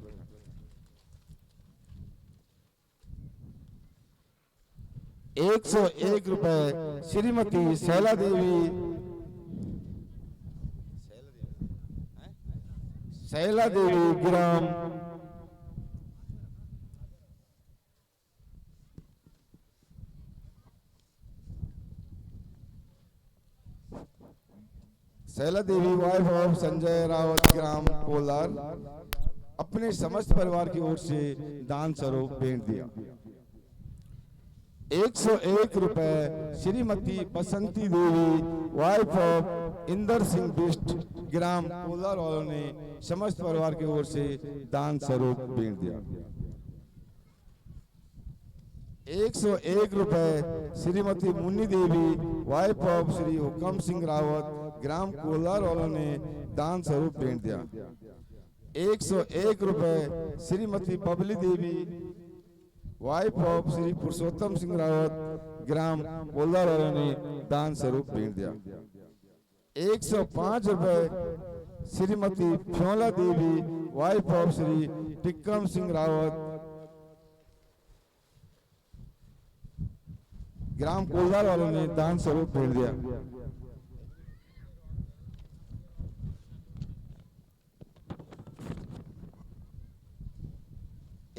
101 रुपए श्रीमती शैला देवी, शैला देवी ग्राम शैला देवी वाइफ ऑफ संजय रावत ग्राम कोलार अपने समस्त परिवार की ओर से दान स्वरूप भेंट दिया। 101 रुपए श्रीमती बसंती देवी वाइफ ऑफ इंदर सिंह बिष्ट ग्राम कोलार वालों ने समस्त परिवार की ओर से दान स्वरूप भेंट दिया। 101 रुपए श्रीमती मुन्नी देवी वाइफ ऑफ श्री हुकम सिंह रावत ग्राम कोलार वालों ने दान स्वरूप भेंट दिया। 101 रुपए श्रीमती बबली देवी वाइफ ऑफ श्री पुरुषोत्तम सिंह रावत ग्राम कोलार वालों ने दान स्वरूप भेंट दिया। 105 रुपए श्रीमती फ्योला देवी वाइफ ऑफ श्री टिक्कम सिंह रावत ग्राम कोलार वालों ने दान स्वरूप भेंट दिया।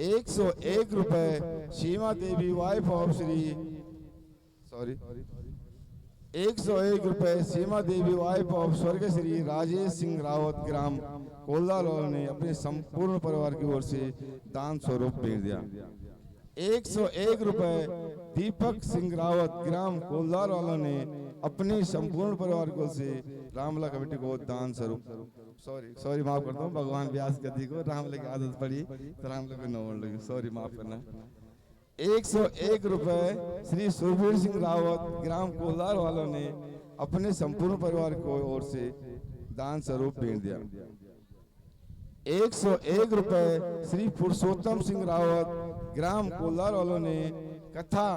101 रुपए सीमा देवी वाइफ ऑफ श्री 101 रुपए सीमा देवी वाइफ ऑफ स्वर्गीय श्री राजेश सिंह रावत ग्राम कोलार वालों ने अपने संपूर्ण परिवार की ओर से दान स्वरूप भेज दिया। 101 रुपए दीपक सिंह रावत ग्राम कोलार वालों ने अपने संपूर्ण परिवार को से रामला कमेटी को दान स्वरूप सॉरी माफ करता हूँ, भगवान व्यास गति को रामला की आदत पड़ी तो रामला को न लगी, सॉरी माफ करना। 101 रुपए श्री सुरवीर सिंह रावत ग्राम कोलार वालों ने अपने संपूर्ण परिवार को ओर से दान स्वरूप भेज दिया। 101 रुपए श्री पुरुषोत्तम सिंह रावत ग्राम कोलार वालों ने कथा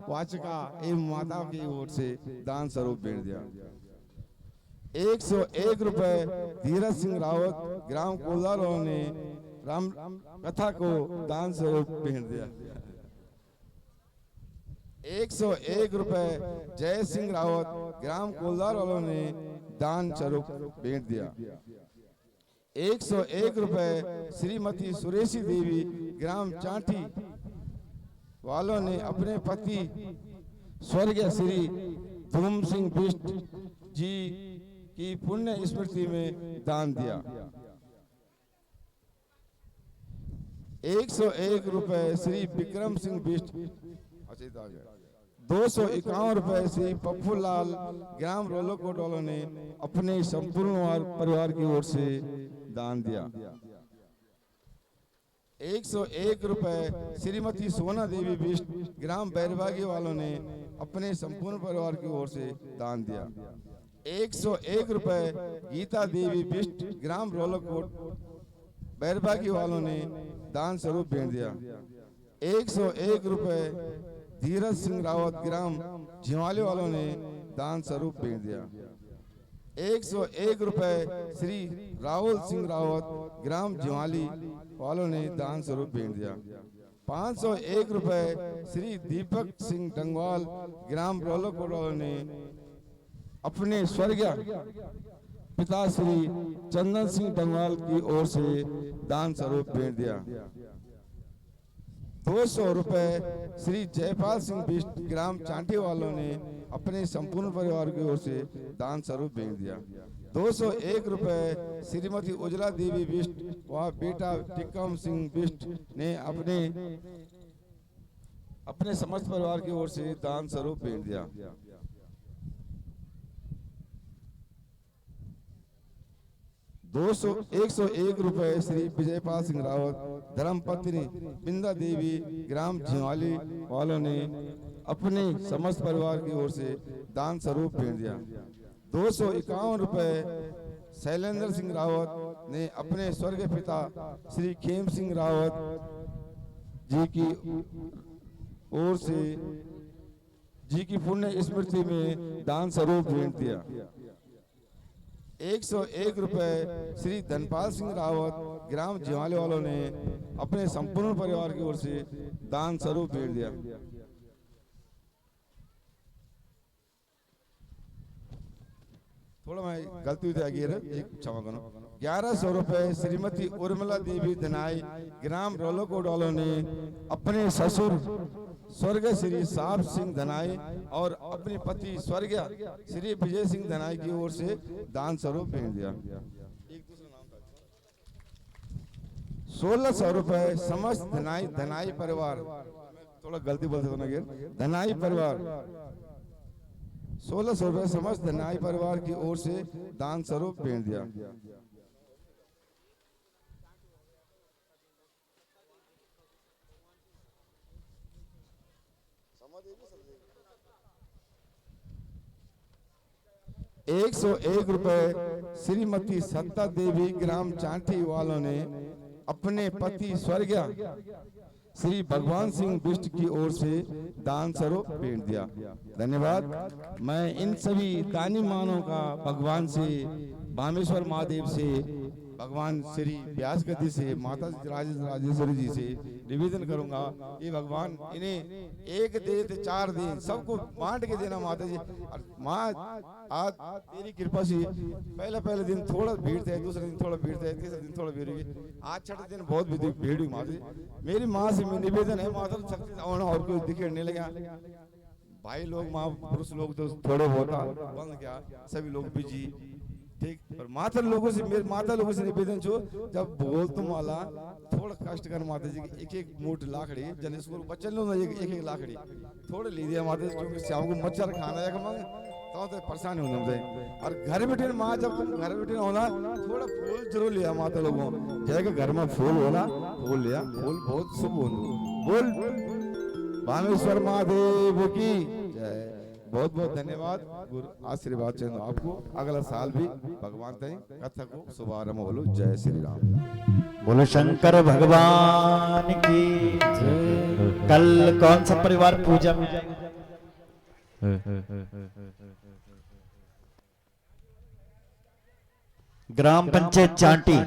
वाचिका एवं माता की ओर से दान स्वरूप भेज दिया। 101 रुपए धीरज सिंह रावत ग्राम कोलार वालों ने राम कथा को दान स्वरूप भेज दिया। 101 रुपए जय सिंह रावत ग्राम कोलार वालों ने दान स्वरूप भेज दिया। 101 रुपए श्रीमती सुरेशी देवी ग्राम चांठी वालों ने अपने पति स्वर्गीय श्री धूम सिंह बिष्ट जी की पुण्य स्मृति में दान दिया। 101 रुपए श्री विक्रम सिंह बिष्ट, 251 रुपए श्री पप्पूलाल ग्राम रोलोकोट वालों ने अपने संपूर्ण परिवार की ओर से दान दिया। 101 रुपए श्रीमती सोना देवी बिष्ट ग्राम बैरबागी वालों ने अपने संपूर्ण परिवार की ओर से दान दिया। 101 रुपए गीता देवी बिष्ट ग्राम रोलोकोट बैरबागी वालों ने दान स्वरूप भेज दिया। 101 रुपए धीरज सिंह रावत ग्राम झिवाले वालों ने दान स्वरूप भेज दिया। 101 रुपए श्री राहुल सिंह रावत ग्राम झिवाली वालों ने दान स्वरूप भेज दिया। 501 रुपए श्री दीपक सिंह डंगवाल ग्राम रोलोकोट वालों ने अपने स्वर्गीय पिता श्री चंदन सिंह डंगवाल की ओर से दान स्वरूप भेज दिया। 200 रुपए श्री जयपाल सिंह बिष्ट ग्राम चांटी वालों ने अपने संपूर्ण परिवार की ओर से दान स्वरूप भेज दिया। 201 रुपए श्रीमती उजला देवी बिष्ट व बेटा टिक्कम सिंह बिष्ट ने अपने समस्त परिवार की ओर से दान स्वरूप भेज दिया। 101 रुपए श्री विजयपाल सिंह रावत धर्मपत्नी बिंदा देवी ग्राम झिवाली वालों ने अपने समस्त परिवार की ओर से दान स्वरूप भेज दिया। 251 रुपए शैलेंद्र सिंह रावत ने अपने स्वर्गीय पिता श्री खेम सिंह रावत जी की ओर से जी की पुण्य स्मृति में दान स्वरूप भेज दिया। 101 रुपए श्री धनपाल सिंह रावत ग्राम झिवाले वालों ने अपने संपूर्ण परिवार की ओर से दान स्वरूप भेज दिया। थोड़ा मैं गलती हुई थी आगे एक क्षमा करो। 1100 रुपए श्रीमती उर्मिला देवी धनाई ग्राम रोलोकोडोलो ने अपने ससुर स्वर्गीय श्री साहब सिंह धनाई और अपने पति स्वर्गीय श्री विजय सिंह धनाई की ओर से दान स्वरूप भेज दिया। 1600 रुपए समस्त धनाई परिवार, थोड़ा गलती बोलते थे ना गिर, धनाई परिवार 1600 रुपए समस्त धनाई परिवार की ओर से दान स्वरूप भेज दिया। ₹101 श्रीमती सत्ता देवी ग्राम चांठी वालों ने अपने पति स्वर्गीय श्री भगवान सिंह बिष्ट की ओर से दान स्वरूप भेंट दिया। धन्यवाद। मैं इन सभी दानी मानों का भगवान से, बामेश्वर महादेव से, भगवान श्री व्यास गति से, माता राजेश्वरी जी से निवेदन करूंगा कि भगवान इन्हें एक दे 4 दिन सबको बांट के देना माता जी। और माँ आज तेरी कृपा से पहले दिन थोड़ा भीड़ थे, दूसरे दिन थोड़ा भीड़ थे, तीसरे दिन थोड़ा भीड़ हुई, आज छठे दिन बहुत भीड़ हुई माता जी। मेरी माँ से निवेदन है माता शक्ति और कोई दिखे नहीं लगा। भाई लोग माँ पुरुष लोग तो थोड़े बहुत बंद गया, सभी लोग बिजी ठीक। और माता लोगों से, मेरे माता लोगों से निवेदन छो जब बोल तुम वाला थोड़ा कष्ट कर माता जी की एक मूठ लाखड़ी जन स्कूल बच्चन लोग एक लाखड़ी थोड़े ले दिया माता जी, क्योंकि शाम को मच्छर खाना है तो परेशान हो जाए। और घर बैठे माँ जब तुम घर बैठे होना थोड़ा फूल जरूर लिया माता लोगों जैसे घर में फूल होला, फूल लिया, फूल बहुत शुभ हो। बोल बामेश्वर महादेव की जय। बहुत बहुत धन्यवाद, गुरु आशीर्वाद चंद आपको। अगला साल भी भगवान तय कथा को शुभारंभ बोलो। जय श्री राम। बोलो शंकर भगवान की जय। कल कौन सा परिवार पूजा में जाएगा? ग्राम पंचायत चांटी,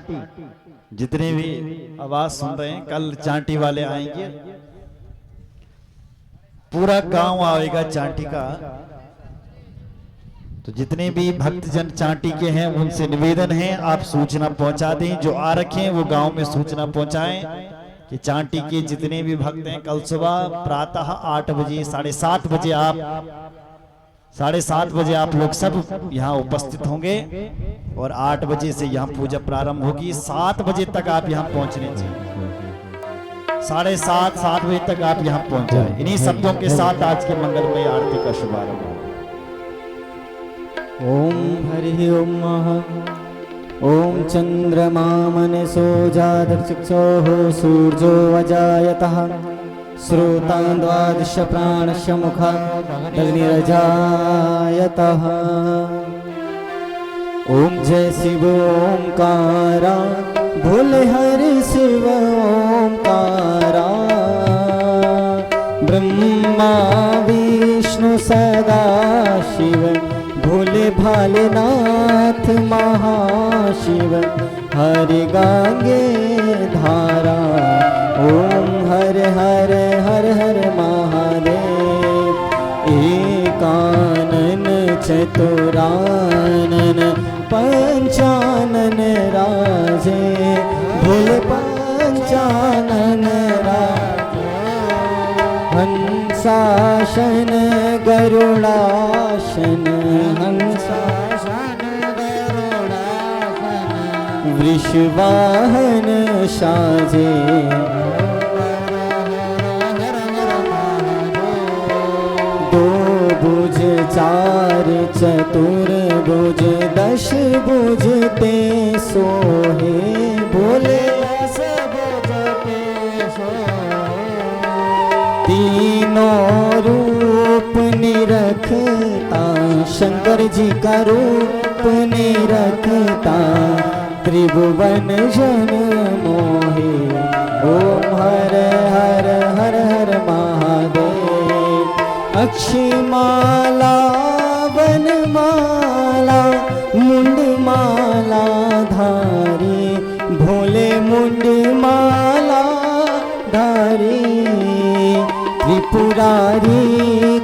जितने भी आवाज सुन रहे हैं कल चांटी वाले आएंगे, पूरा गांव आएगा चांटी का। तो जितने भी भक्तजन चांटी के हैं उनसे निवेदन है आप सूचना पहुंचा दें, जो आ रखे हैं वो गांव में सूचना पहुंचाएं कि चांटी के जितने भी भक्त हैं कल सुबह प्रातः 8 बजे 7:30 बजे आप लोग सब यहाँ उपस्थित होंगे और 8 बजे से यहाँ पूजा प्रारंभ होगी। 7 बजे तक आप यहाँ पहुँचने चाहिए, 7:30 बजे तक आप यहाँ पहुँच जाए। इन्हीं शब्दों के साथ आज के मंगलमय आरती का शुभारंभ। ओम हरि ओम ओम चंद्रमा मनसो जातचक्षुः सूर्यो अजायतः श्रोतान् द्वादश प्राणस्य मुखात् अग्निरजायतः। ओम जय शिव ओंकारा भोले हरि शिव ओंकारा। ब्रह्मा विष्णु सदा शिव भोले भालेनाथ महाशिव। हरि गांगे धारा ओम हर हर हर हर महादेव। एकानन चतुरानन पंचानन राजे भोले पंचानन राजे। हंसासन गरुड़ासन हंसासन गरुड़ासन। वृषवाहन साजे दो भुज 4 चतुर्भुज 10 भुज ते सोहे भोले 10 भुज ते सोहे। तीनों रूप निरखता शंकर जी का रूप निरखता। त्रिभुवन जन मोहे ओम हर हर हर हर महादेव। अक्षिमाला वनमाला मुंडमाला धारी भोले मुंडमाला धारी। त्रिपुरारी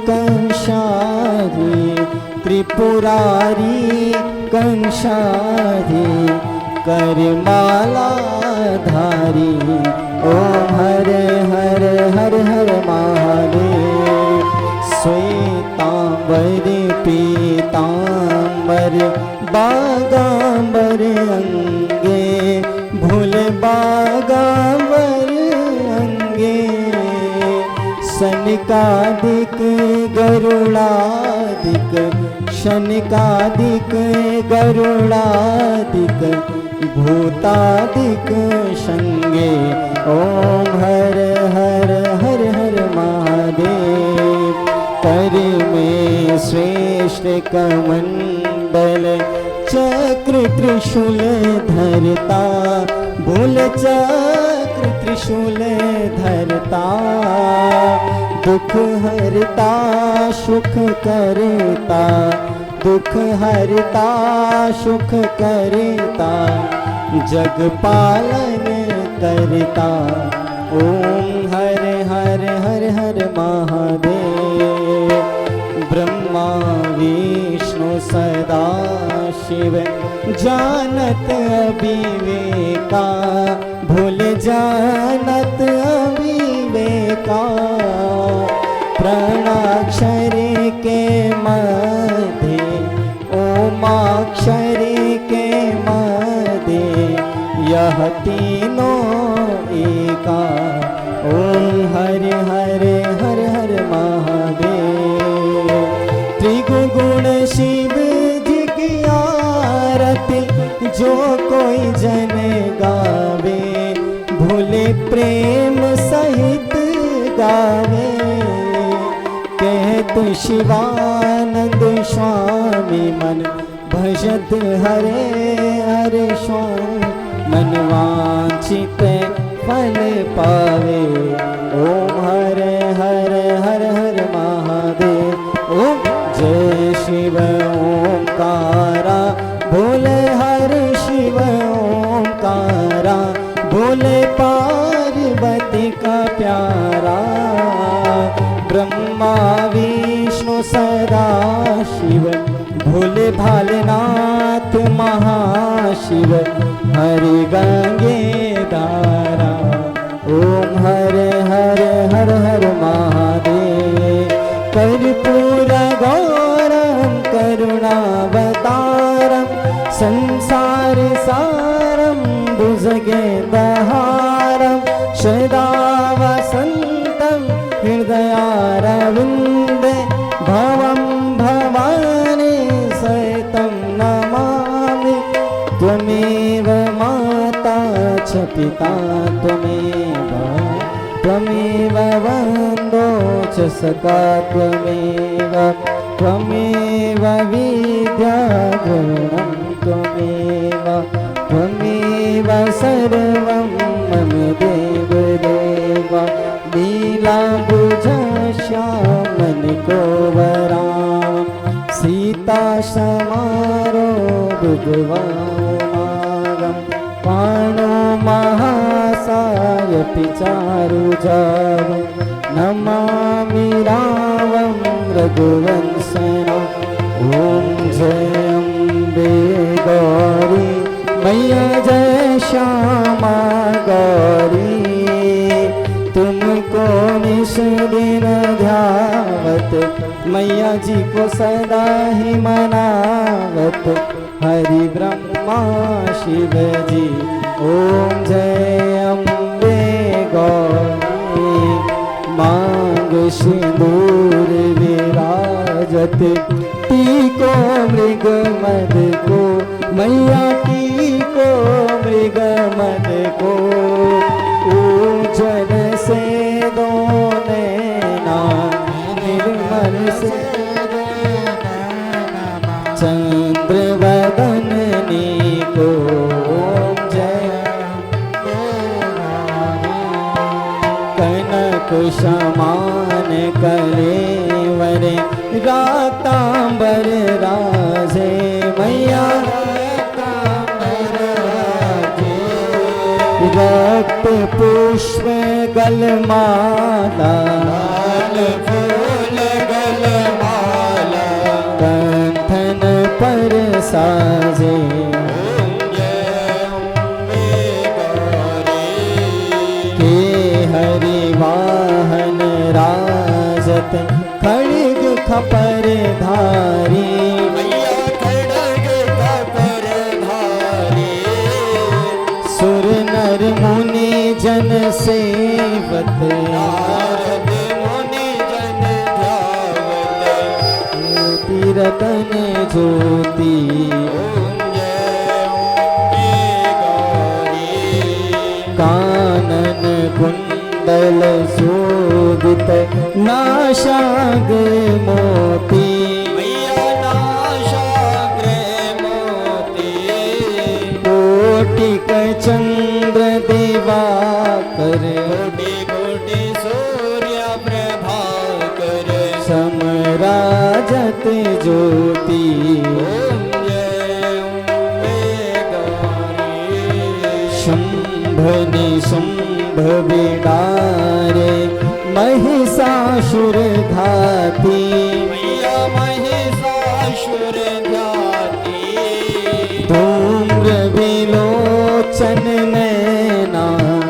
कंशारी त्रिपुरारी कंशारी। कर माला धारी। ओम हर हर हर हर महादेव। श्वेतांबर पीतांबर बागांबर अंगे, भूल बागांबर अंगे। शनिकादिक गरुड़ादिक, शनिकादिक गरुड़ादिक, भूतादिक संगे। ओम हर हर हर हर महादेव। कर में श्रेष्ठ कमंडल, चक्र त्रिशूल धरता, भूल चक्र त्रिशूल धरता। दुख हरता सुख करता, दुख हरता सुख करता, जग पालन करता। ओम हर हर हर हर महादेव। ब्रह्मा विष्णु सदा शिव, जानत अविवेका, भूल जानत अविवेका। प्रणाक्षर के मध्य, ओमाक्षर के मध्य, यह तीनों एका। ओम हर हर हर हर महादेव। त्रिगुण शिव जी की आरती, जो कोई जन गावे, भूले प्रेम सहित गावे। कहत शिवानंद स्वामी मन, भजत हरे हरे स्वामी, मन वांछित फल पावे। ओम हर हर हर हर महादेव। ओम जय शिव ओंकारा, बोले हर शिव ओंकारा, बोले पार्वती का प्यारा। ब्रह्मा विष्णु सदा शिव, भोले भालनाथ महाशिव, हरि गंगे दारा। ओम हर हर हर हर महादेव। कर्पूर गौरम करुणावतारम, संसार सारम भुजगेन्द्रहारम, सदा वसन्तं हृदयारविन्दे, भवं भवानी सहितं नमामि। त्वमेव माता च पिता त्वमेव वन्दो च सखा त्वमेव विद्या गुणं त्वमेव सर्वं मम देव। नीलाम्बुज श्यामल कोवराम, सीता समारो बुधवामागम। पाणो महासाय पिचारुजाव, नमामि रावं रघुवंशनम्। ओम जय अम्बे गौरी मैया, जय श्यामा गौरी। तुमको निश दिन ध्यावत, मैया जी को सदा ही मनावत। हरि ब्रह्मा शिव जी, ओम जय अम्बे गौरी। मांग सिंदूर विराजत, टीको मृग मद को, मैया टीको मृग मद को। ऊजल से दो नैना, निर्मल से चंद्र वदनी को। जय कनक समान कलेवर, रातांबर राजे मैया। रक्त पुष्प गलमाला, फूल गलमाला, कंठन पर साजे। खपर धारी मैया खड़ग खपर धारी सुर नर मुनि जन सेवत नारद मुनि जन ध्यावत ज्योति रतन ज्योति ओम जय अम्बे गौरी कानन कुंडल शोभित नाशाग मोती मैया नाशाग्र मोती कोटिक चंद्र दिवाकर कोटि कोटि सूर्य प्रभाकर समराजत ज्योति ओम जय अम्बे गौरी शंभ निशंभ बिडारे महिषासुर घाती मैया महिषासुर जाती धूम्र विलोचन नैना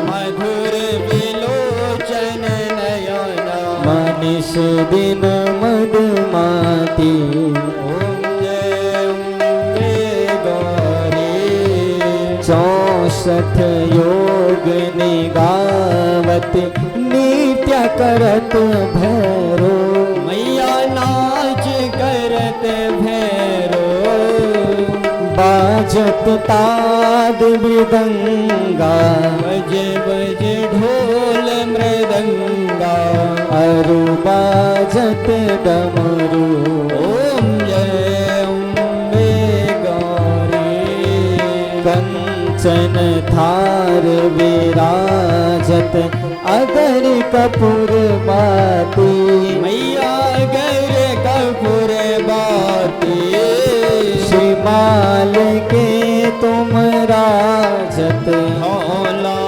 मधुर विलोचन नयना मनीष दिन मदमाती ओम जय अम्बे गौरी 64 योग निगावत नित्य करत भैरो मैया नाच करत भैरो बाजत ताद मृदंगा बज बज ढोल मृदंगा अरु बाजत डमरू ओम जय अम्बे गौरी कंचन थार विराजत अगर कपूर बाती मैया गर कपूर बाती शिमाल के तुम राजत हौला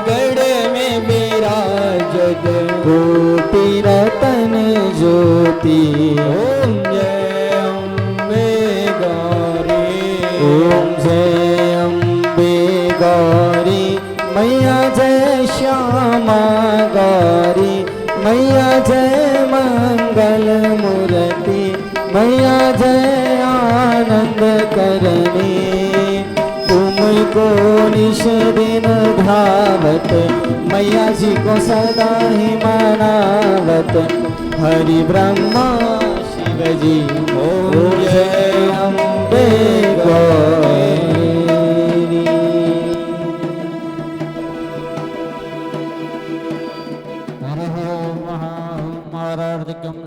गढ़ में विराजत कोटि रतन ज्योति ओम जय अम्बे गौरी ओम जय अम्बे गौरी मैया जय श्यामा गौरी मैया जय मंगल मूर्ति मैया जय आनंद करनी तुमको निश दिन धावत मैया जी को सदा ही मनावत हरि ब्रह्मा शिव जी ओम जय अम्बे गौरी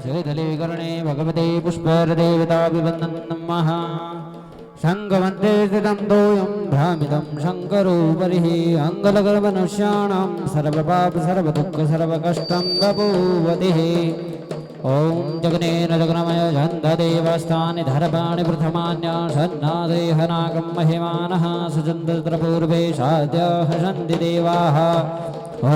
श्रीधलीकरणे भगवते पुष्परदेवताभिवन्दनं नमः शङ्खमध्ये स्थितं तोयं भ्रामितं शङ्करो बर्हिः अङ्गलगर्वमनुष्याणां सर्वपाप सर्वदुःख सर्वकष्टं बभूवतिः ॐ जगनेन जगनमय छन्ददेवस्थानि धर्माणि प्रथमान्यासन्नादेहनागं महिमानः सुचन्द्रपूर्वे साद्याः सन्ति देवाः ॐ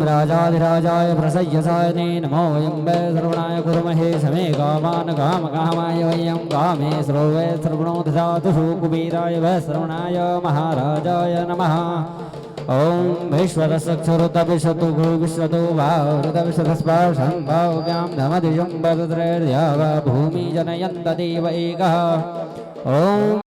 राजाधिराजाय प्रसय्यसायने नमो वयं वै श्रवणाय कुर्महे समे कामान् कामकामाय वयं कामे श्रोवे श्रवणो दधातु कुबीराय वै श्रवणाय महाराजाय नमः ॐ विश्वरसक्षरुतविशतु भूविश्वतो वावृतविशतस्पर्शं भाव्यां धमधिजं वदत्रैर्या वा भूमि जनयन्त देव एकः ॐ